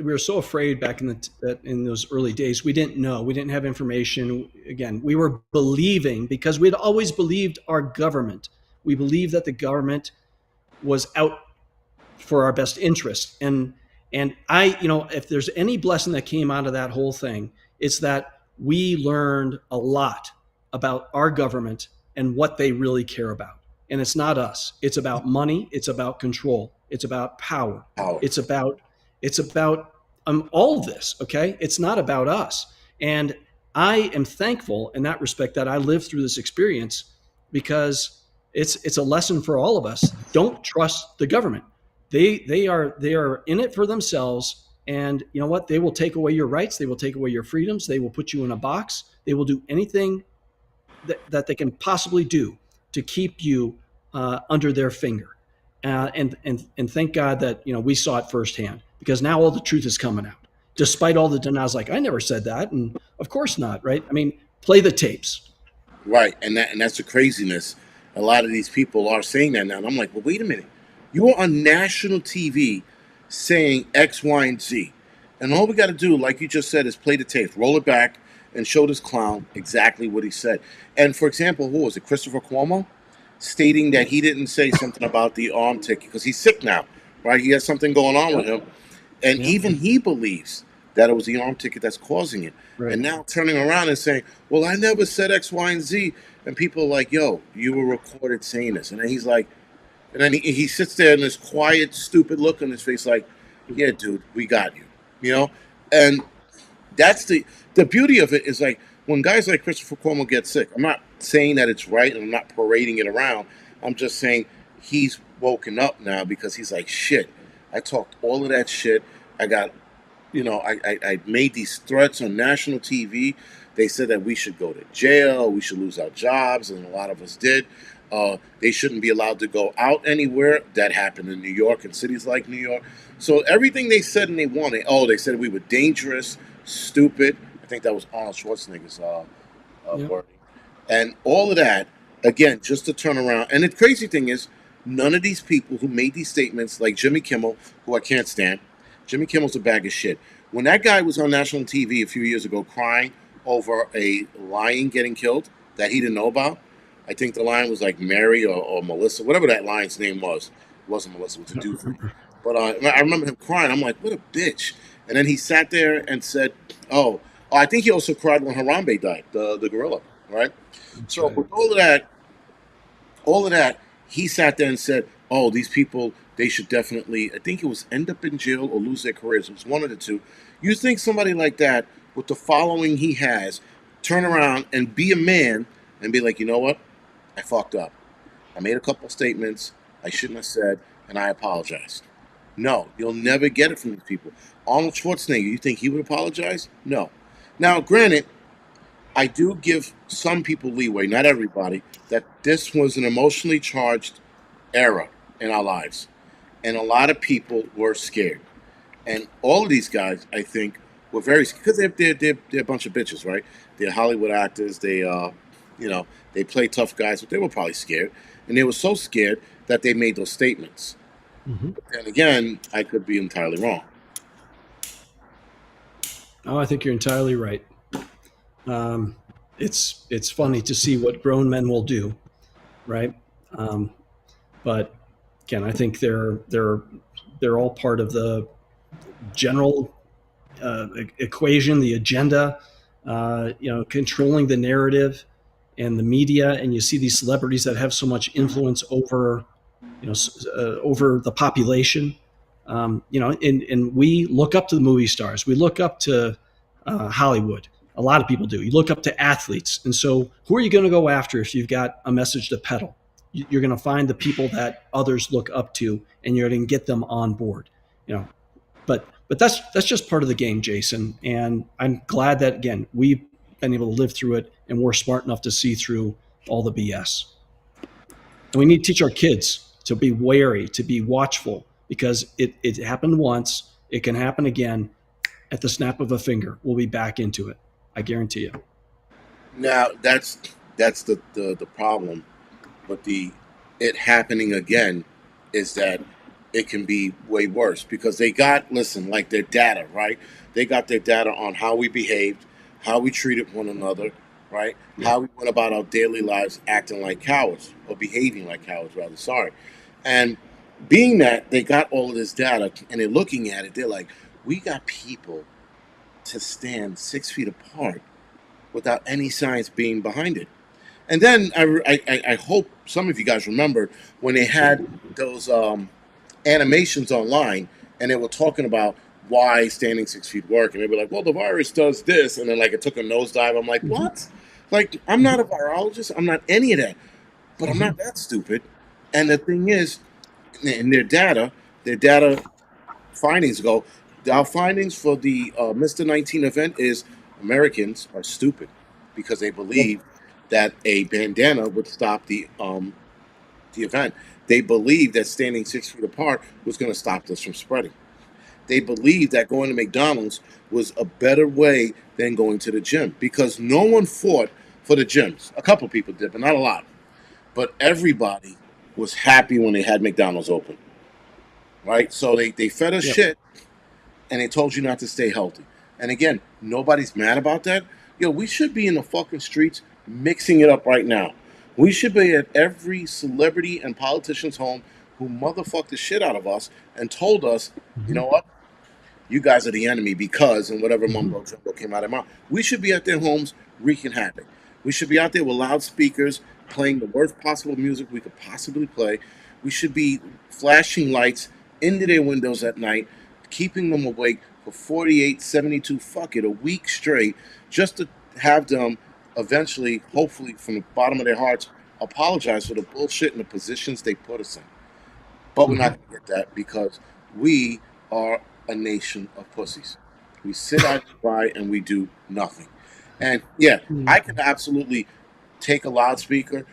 Speaker 2: were so afraid back in those early days. We didn't know. We didn't have information. Again, we were believing because we'd always believed our government. We believed that the government was out for our best interest. And if there's any blessing that came out of that whole thing, it's that we learned a lot about our government and what they really care about. And it's not us. It's about money. It's about control. It's about power.
Speaker 1: Power.
Speaker 2: It's about all of this. Okay, it's not about us. And I am thankful in that respect that I lived through this experience because it's a lesson for all of us. Don't trust the government. They are in it for themselves, and you know what? They will take away your rights. They will take away your freedoms. They will put you in a box. They will do anything that they can possibly do to keep you under their finger. And thank God that we saw it firsthand, because now all the truth is coming out, despite all the denials. Like, I never said that, and of course not, right? I mean, play the tapes.
Speaker 1: Right, and that's the craziness. A lot of these people are saying that now, and I'm like, well, wait a minute. You are on national TV saying X, Y, and Z, and all we got to do, like you just said, is play the tape, roll it back, and show this clown exactly what he said. And for example, who was it? Christopher Cuomo, stating that he didn't say something about the arm ticket because he's sick now, right? He has something going on with him, and
Speaker 2: Yeah,
Speaker 1: even he believes that it was the arm ticket that's causing it.
Speaker 2: right.
Speaker 1: And now turning around and saying, well, I never said X, Y, and Z. And people are like, yo, you were recorded saying this. And then he's like, and then he sits there in this quiet, stupid look on his face like, yeah, dude, we got you. You know? And that's the beauty of it is like when guys like Christopher Cuomo get sick. I'm not saying that it's right, and I'm not parading it around. I'm just saying he's woken up now because he's like, shit. I talked all of that shit. I got, I made these threats on national TV. They said that we should go to jail, we should lose our jobs, and a lot of us did. They shouldn't be allowed to go out anywhere. That happened in New York and cities like New York. So everything they said and they wanted. Oh, they said we were dangerous, stupid. I think that was Arnold Schwarzenegger's
Speaker 2: Yep.
Speaker 1: wording, and all of that again just to turn around. And the crazy thing is, none of these people who made these statements, like Jimmy Kimmel, who I can't stand. Jimmy Kimmel's a bag of shit. When that guy was on national TV a few years ago crying over a lion getting killed that he didn't know about, I think the lion was like Mary or Melissa, whatever that lion's name was. It wasn't Melissa, it was a
Speaker 2: I don't
Speaker 1: dude's name.
Speaker 2: remember.
Speaker 1: But I remember him crying. I'm like, what a bitch. And then he sat there and said, oh, I think he also cried when Harambe died, the gorilla, right?
Speaker 2: That's
Speaker 1: So
Speaker 2: right.
Speaker 1: with all of that, he sat there and said, "Oh, these people, they should definitely, I think it was end up in jail or lose their careers. It was one of the two." You think somebody like that, with the following he has, turn around and be a man and be like, you know what? I fucked up. I made a couple statements I shouldn't have said, and I apologize. No, you'll never get it from these people. Arnold Schwarzenegger, you think he would apologize? No. Now, granted, I do give some people leeway, not everybody, that this was an emotionally charged era in our lives. And a lot of people were scared. And all of these guys, I think, were very because they're a bunch of bitches, right? They're Hollywood actors. You know, they play tough guys, but they were probably scared, and they were so scared that they made those statements.
Speaker 2: Hmm.
Speaker 1: And again, I could be entirely wrong.
Speaker 2: Oh, I think you're entirely right. Um, it's funny to see what grown men will do, right? Um, but again, I think they're all part of the general equation, the agenda, controlling the narrative and the media. And you see these celebrities that have so much influence over, over the population. And we look up to the movie stars. We look up to Hollywood. A lot of people do. You look up to athletes. And so who are you going to go after if you've got a message to peddle? You're going to find the people that others look up to, and you're going to get them on board. You know, but that's just part of the game, Jason. And I'm glad that again we've been able to live through it, and we're smart enough to see through all the BS. And we need to teach our kids to be wary, to be watchful, because it happened once, it can happen again. At the snap of a finger, we'll be back into it. I guarantee you.
Speaker 1: Now that's the problem. But the it happening again is that it can be way worse because they got listen like their data, right? They got their data on how we behaved, how we treated one another, right?
Speaker 2: Yeah.
Speaker 1: How we went about our daily lives acting like cowards or behaving like cowards, rather. Sorry, and being that they got all of this data and they're looking at it, they're like, we got people to stand 6 feet apart without any science being behind it. And then I hope some of you guys remember when they had those animations online and they were talking about why standing 6 feet work. And they were like, well, the virus does this. And then, like, it took a nosedive. I'm like,
Speaker 2: Mm-hmm.
Speaker 1: what? Like, I'm not a virologist. I'm not any of that. But I'm
Speaker 2: Mm-hmm.
Speaker 1: not that stupid. And the thing is, in their data findings go, our findings for the Mr. 19 event is Americans are stupid because they
Speaker 2: Yep.
Speaker 1: believe that a bandana would stop the event. They believed that standing 6 feet apart was going to stop this from spreading. They believed that going to McDonald's was a better way than going to the gym because no one fought for the gyms. A couple people did, but not a lot. But everybody was happy when they had McDonald's open, right? So they fed us
Speaker 2: Yep.
Speaker 1: shit and they told you not to stay healthy. And again, nobody's mad about that. Yo, we should be in the fucking streets mixing it up right now. We should be at every celebrity and politician's home who motherfucked the shit out of us and told us, you
Speaker 2: Mm-hmm.
Speaker 1: know what? You guys are the enemy because, and whatever
Speaker 2: Mm-hmm.
Speaker 1: mumbo jumbo came out of their mouth. We should be at their homes wreaking havoc. We should be out there with loudspeakers playing the worst possible music we could possibly play. We should be flashing lights into their windows at night, keeping them awake for 48, 72, fuck it, a week straight, just to have them eventually, hopefully, from the bottom of their hearts, apologize for the bullshit and the positions they put us in. But we're not going to get that because we are a nation of pussies. We sit idly by and we do nothing. And yeah, I can absolutely take a loudspeaker,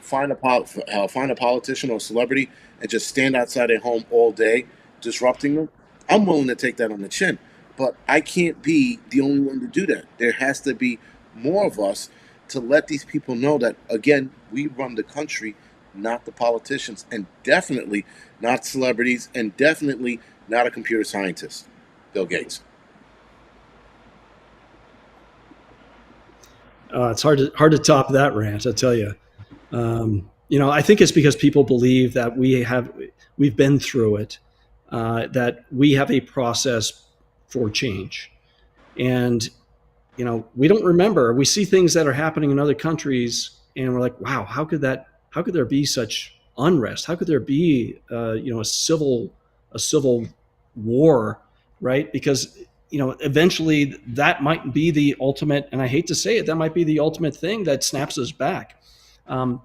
Speaker 1: find a politician or celebrity, and just stand outside their home all day, disrupting them. I'm willing to take that on the chin, but I can't be the only one to do that. There has to be more of us to let these people know that again, we run the country, not the politicians, and definitely not celebrities, and definitely not a computer scientist, Bill Gates.
Speaker 2: It's hard to top that rant, I tell you. I think it's because people believe that we've been through it, that we have a process for change, and we don't remember. We see things that are happening in other countries, and we're like, wow, how could that? How could there be such unrest? How could there be, a civil war, right? Because eventually that might be the ultimate, and I hate to say it, that might be the ultimate thing that snaps us back.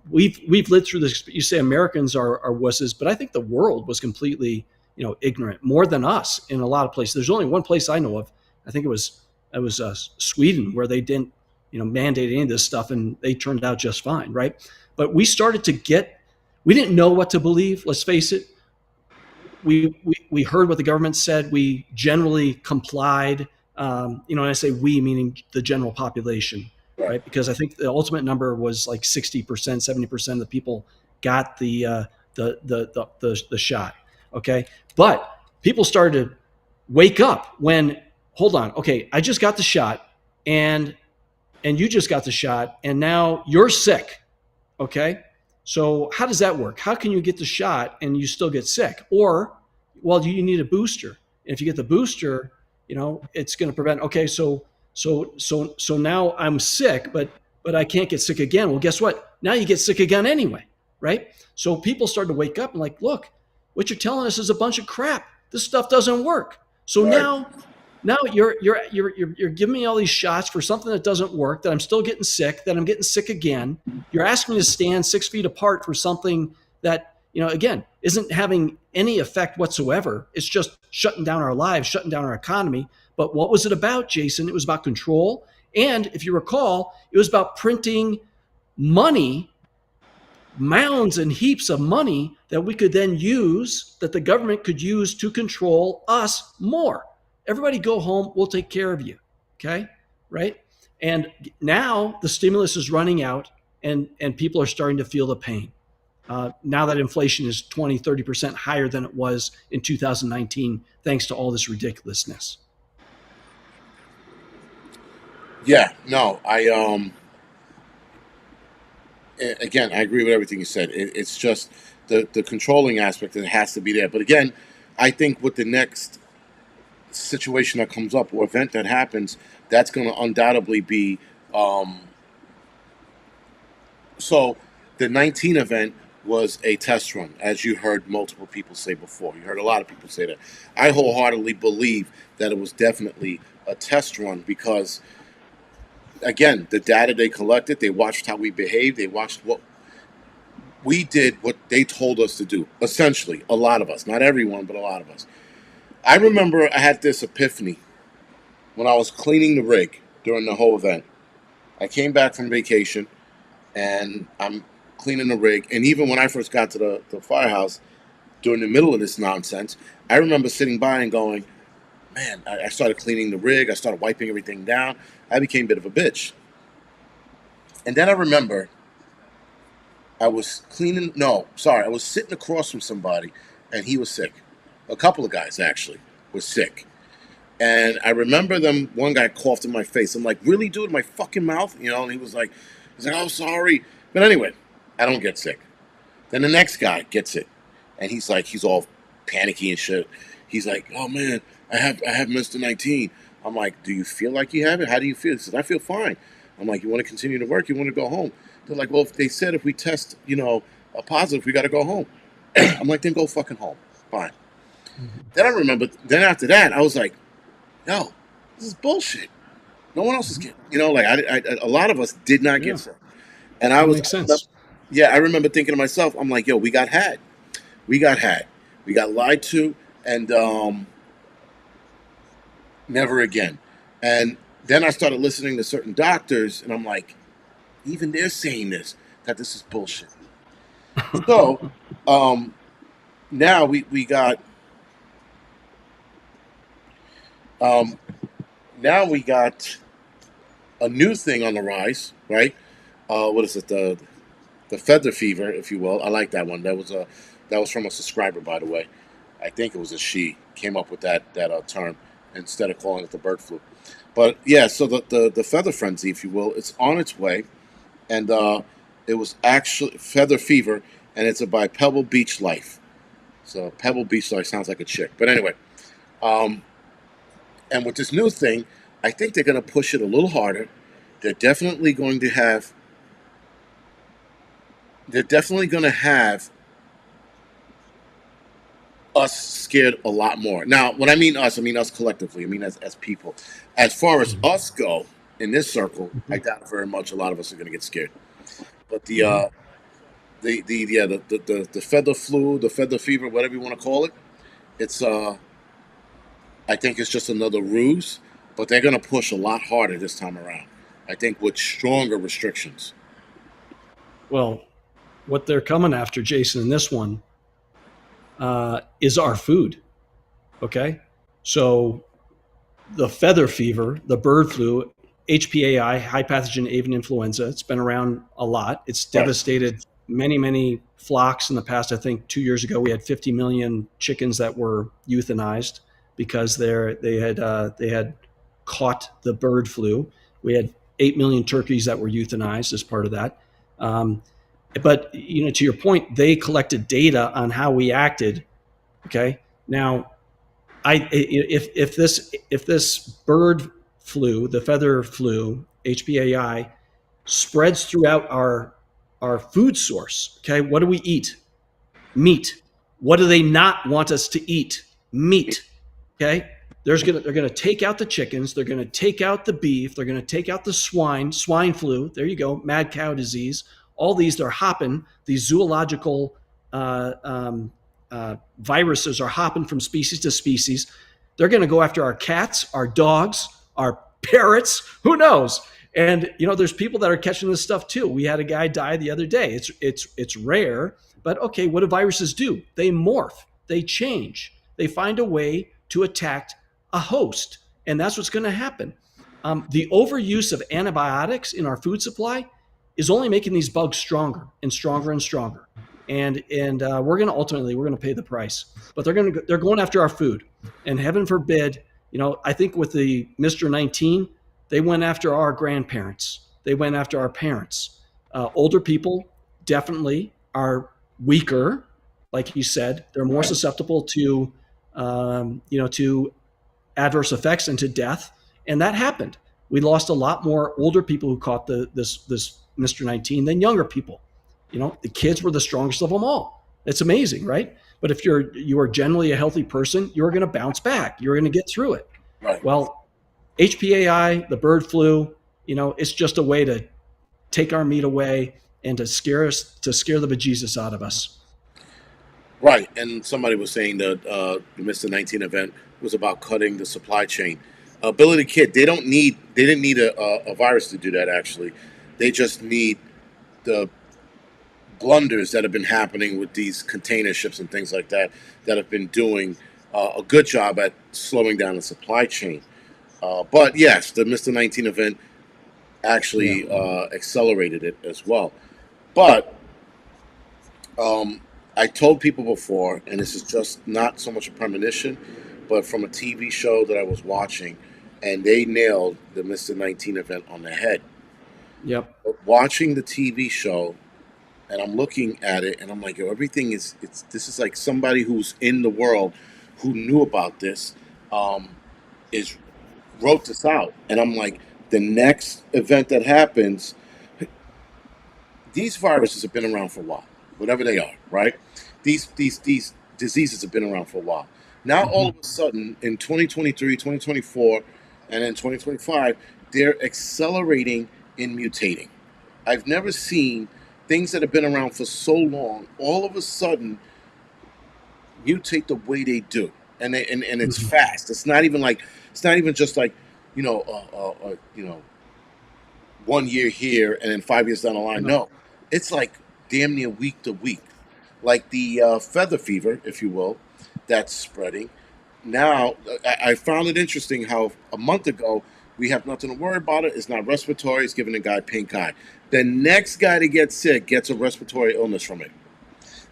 Speaker 2: We've lived through this. You say Americans are wusses, but I think the world was completely ignorant, more than us in a lot of places. There's only one place I know of. I think it was Sweden, where they didn't mandate any of this stuff, and they turned out just fine, right? But we didn't know what to believe. Let's face it. We heard what the government said. We generally complied. And I say we, meaning the general population,
Speaker 1: Right.
Speaker 2: right? Because I think the ultimate number was like 60%, 70% of the people got the shot. Okay, but people started to wake up when, hold on, okay, I just got the shot, and you just got the shot, and now you're sick. Okay, so how does that work? How can you get the shot and you still get sick? Or, well, you need a booster. And if you get the booster, it's going to prevent. Okay, so now I'm sick, but I can't get sick again. Well, guess what? Now you get sick again anyway, right? So people started to wake up and like, look, what you're telling us is a bunch of crap. This stuff doesn't work. So
Speaker 1: Right.
Speaker 2: now you're giving me all these shots for something that doesn't work, that I'm still getting sick, that I'm getting sick again. You're asking me to stand 6 feet apart for something that, again, isn't having any effect whatsoever. It's just shutting down our lives, shutting down our economy. But what was it about, Jason? It was about control. And if you recall, it was about printing money, mounds and heaps of money that we could then use, that the government could use to control us more. Everybody go home, we'll take care of you. Okay, right? And now the stimulus is running out, and people are starting to feel the pain. Now that inflation is 20, 30% higher than it was in 2019, thanks to all this ridiculousness.
Speaker 1: Yeah, no, again, I agree with everything you said. It's just the controlling aspect that has to be there. But again, I think with the next situation that comes up or event that happens, that's going to undoubtedly be. So the 19 event was a test run, as you heard multiple people say before. You heard a lot of people say that. I wholeheartedly believe that it was definitely a test run because, again, the data they collected, they watched how we behaved, they watched what we did, what they told us to do. Essentially, a lot of us, not everyone, but a lot of us. I remember I had this epiphany when I was cleaning the rig during the whole event. I came back from vacation and I'm cleaning the rig. And even when I first got to the firehouse during the middle of this nonsense, I remember sitting by and going, man, I started cleaning the rig. I started wiping everything down. I became a bit of a bitch. And then I remember I was cleaning, no, sorry, I was sitting across from somebody and he was sick. A couple of guys actually were sick. And I remember them, one guy coughed in my face. I'm like, really, dude, my fucking mouth? And he was like, oh, sorry. But anyway, I don't get sick. Then the next guy gets it. And he's all panicky and shit. He's like, oh man, I have Mr. 19. I'm like, do you feel like you have it? How do you feel? He says, I feel fine. I'm like, you want to continue to work? You want to go home? They're like, well, if they said if we test, a positive, we got to go home. I'm like, then go fucking home. Fine.
Speaker 2: Mhm.
Speaker 1: Then I remember. Then after that, I was like, "Yo, this is bullshit. No one else is
Speaker 2: Mhm.
Speaker 1: getting. Like a lot of us did not get
Speaker 2: Yeah,
Speaker 1: sick, and I
Speaker 2: that
Speaker 1: was,
Speaker 2: makes sense.
Speaker 1: yeah, I remember thinking to myself, I'm like, yo, we got had, we got had, we got lied to, and never again. And then I started listening to certain doctors, and I'm like, even they're saying this, that this is bullshit. So um, now we got um, now we got a new thing on the rise, right? What is it? The feather fever, if you will. I like that one. That was from a subscriber, by the way. I think it was a she came up with that term instead of calling it the bird flu. But yeah, so the feather frenzy, if you will, it's on its way, and it was actually feather fever, and it's by Pebble Beach Life. So Pebble Beach Life sounds like a chick, but anyway. Um, and with this new thing, I think they're going to push it a little harder. They're definitely going to have. They're definitely going to have us scared a lot more. Now, when I mean us, I mean us collectively. I mean as people. As far as
Speaker 2: Mhm.
Speaker 1: us go in this circle, I
Speaker 2: Mhm.
Speaker 1: doubt very much a lot of us are going to get scared. But
Speaker 2: Mhm.
Speaker 1: the feather flu, the feather fever, whatever you want to call it, it's I think it's just another ruse. But they're going to push a lot harder this time around. I think with stronger restrictions.
Speaker 2: Well, what they're coming after, Jason, in this one is our food. Okay, so the feather fever, the bird flu, HPAI, high pathogen avian influenza. It's been around a lot. It's
Speaker 1: Right.
Speaker 2: devastated many flocks in the past. I think 2 years ago we had 50 million chickens that were euthanized because they had caught the bird flu. We had 8 million turkeys that were euthanized as part of that. Um, but to your point, they collected data on how we acted. Okay, now if this bird flu, the feather flu, HPAI, spreads throughout our food source, okay, what do we eat? Meat. What do they not want us to eat? Meat. Okay, they're gonna take out the chickens. They're gonna take out the beef. They're gonna take out the swine flu. There you go, mad cow disease. All these they're hopping. These zoological uh, um, viruses are hopping from species to species. They're going to go after our cats, our dogs, our parrots. Who knows? And there's people that are catching this stuff too. We had a guy die the other day. It's rare, but okay. What do viruses do? They morph. They change. They find a way to attack a host, and that's what's going to happen. The overuse of antibiotics in our food supply is only making these bugs stronger and stronger and stronger. And we're going to pay the price. But they're going after our food, and heaven forbid, I think with the Mr. 19, they went after our grandparents. They went after our parents. Older people definitely are weaker, like you said. They're more
Speaker 1: Right.
Speaker 2: susceptible to adverse effects and to death. And that happened. We lost a lot more older people who caught this Mr. 19 than younger people. The kids were the strongest of them all. It's amazing, right? But if you are generally a healthy person, you're going to bounce back. You're going to get through it.
Speaker 1: Right.
Speaker 2: Well, HPAI, the bird flu, it's just a way to take our meat away and to scare the bejesus out of us.
Speaker 1: Right, and somebody was saying that the Mr. 19 event was about cutting the supply chain. Billy the Kid, they didn't need a virus to do that. Actually, they just need the blunders that have been happening with these container ships and things like that that have been doing a good job at slowing down the supply chain. But yes, the Mr. 19 event
Speaker 2: Yeah.
Speaker 1: actually accelerated it as well. But Um, I told people before, and this is just not so much a premonition, but from a TV show that I was watching, and they nailed the Mr. 19 event on the head.
Speaker 2: Yep.
Speaker 1: But watching the TV show, and I'm looking at it, and I'm like, yo, everything is, this is like somebody who's in the world who knew about this, um, is wrote this out. And I'm like, the next event that happens, these viruses have been around for a while, whatever they are, right? These diseases have been around for a while. Now, all of a sudden, in 2023, 2024, and in 2025, they're accelerating and mutating. I've never seen things that have been around for so long all of a sudden mutate the way they do, and it's fast. It's not even just like you know 1 year here and then 5 years down the line. No, it's like damn near week to week, like the feather fever, if you will, that's spreading. Now, I found it interesting how a month ago we have nothing to worry about it. It's not respiratory. It's giving a guy pink eye. The next guy to get sick gets a respiratory illness from it.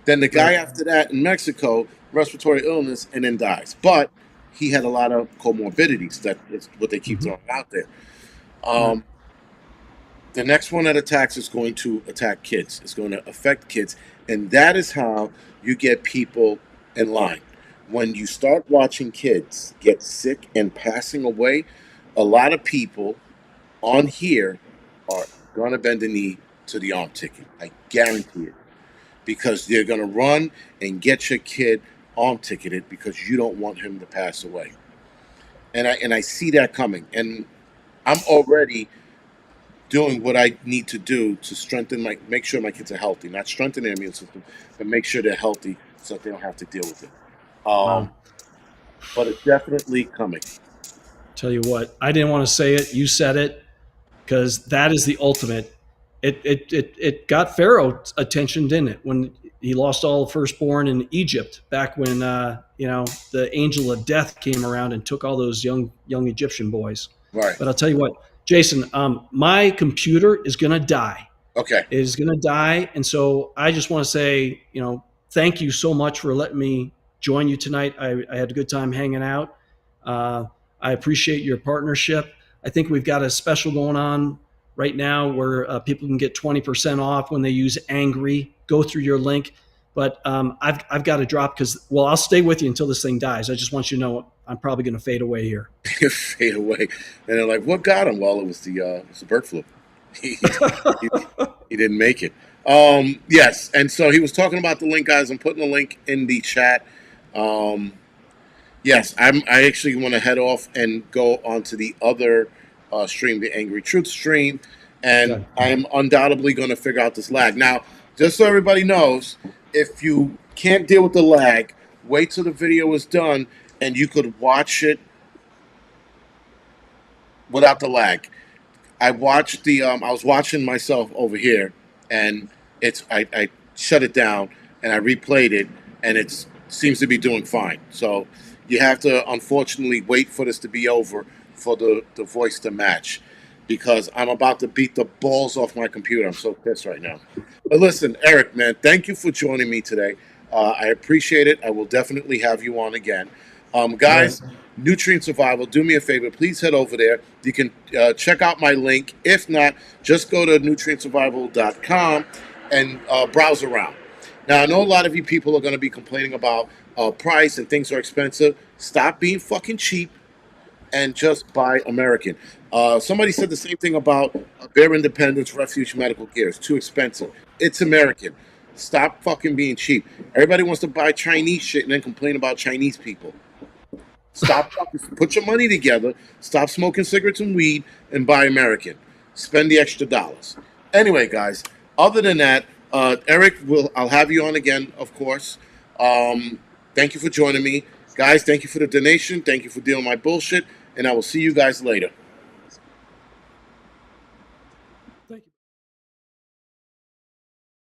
Speaker 1: Then the guy after that in Mexico, respiratory illness, and then dies. But he had a lot of comorbidities. That is what they keep throwing out there. The next one that attacks is going to attack kids. It's going to affect kids. And that is how you get people in line. When you start watching kids get sick and passing away, a lot of people on here are going to bend the knee to the arm ticket. I guarantee it. Because they're going to run and get your kid arm ticketed because you don't want him to pass away. And I see that coming. And I'm already doing what I need to do to make sure my kids are healthy, not strengthen their immune system, but make sure they're healthy so that they don't have to deal with it. But it's definitely coming.
Speaker 2: Tell you what, I didn't want to say it. You said it, because that is the ultimate. It got Pharaoh's attention, didn't it? When he lost all the firstborn in Egypt, back when the angel of death came around and took all those young Egyptian boys.
Speaker 1: Right.
Speaker 2: But I'll tell you what, Jason, my computer is going to die.
Speaker 1: Okay.
Speaker 2: It is going to die, and so I just want to say, thank you so much for letting me join you tonight. I had a good time hanging out. I appreciate your partnership. I think we've got a special going on right now where people can get 20% off when they use Angry. Go through your link. But I've got to drop because, I'll stay with you until this thing dies. I just want you to know I'm probably going to fade away here.
Speaker 1: Fade away. And they're like, what got him? Well, it was the bird flu. he didn't make it. Yes. And so he was talking about the link, guys. I'm putting the link in the chat. Yes, I actually want to head off and go onto the other stream, the Angry Truth stream, and I am undoubtedly going to figure out this lag. Now, just so everybody knows, if you can't deal with the lag, wait till the video is done, and you could watch it without the lag. I watched the. I was watching myself over here, and I shut it down and I replayed it, and it seems to be doing fine. So you have to, unfortunately, wait for this to be over for the voice to match, because I'm about to beat the balls off my computer. I'm so pissed right now. But listen, Eric, man, thank you for joining me today. I appreciate it. I will definitely have you on again. Guys, Nutrient Survival, do me a favor. Please head over there. You can check out my link. If not, just go to nutrientsurvival.com and browse around. Now, I know a lot of you people are going to be complaining about price and things are expensive. Stop being fucking cheap and just buy American. Somebody said the same thing about Bear Independence Refuge Medical Gear. It's too expensive. It's American. Stop fucking being cheap. Everybody wants to buy Chinese shit and then complain about Chinese people. Stop fucking, put your money together. Stop smoking cigarettes and weed and buy American. Spend the extra dollars. Anyway, guys, other than that, Eric, I'll have you on again, of course. Thank you for joining me. Guys, thank you for the donation. Thank you for dealing with my bullshit. And I will see you guys later.
Speaker 2: Thank you.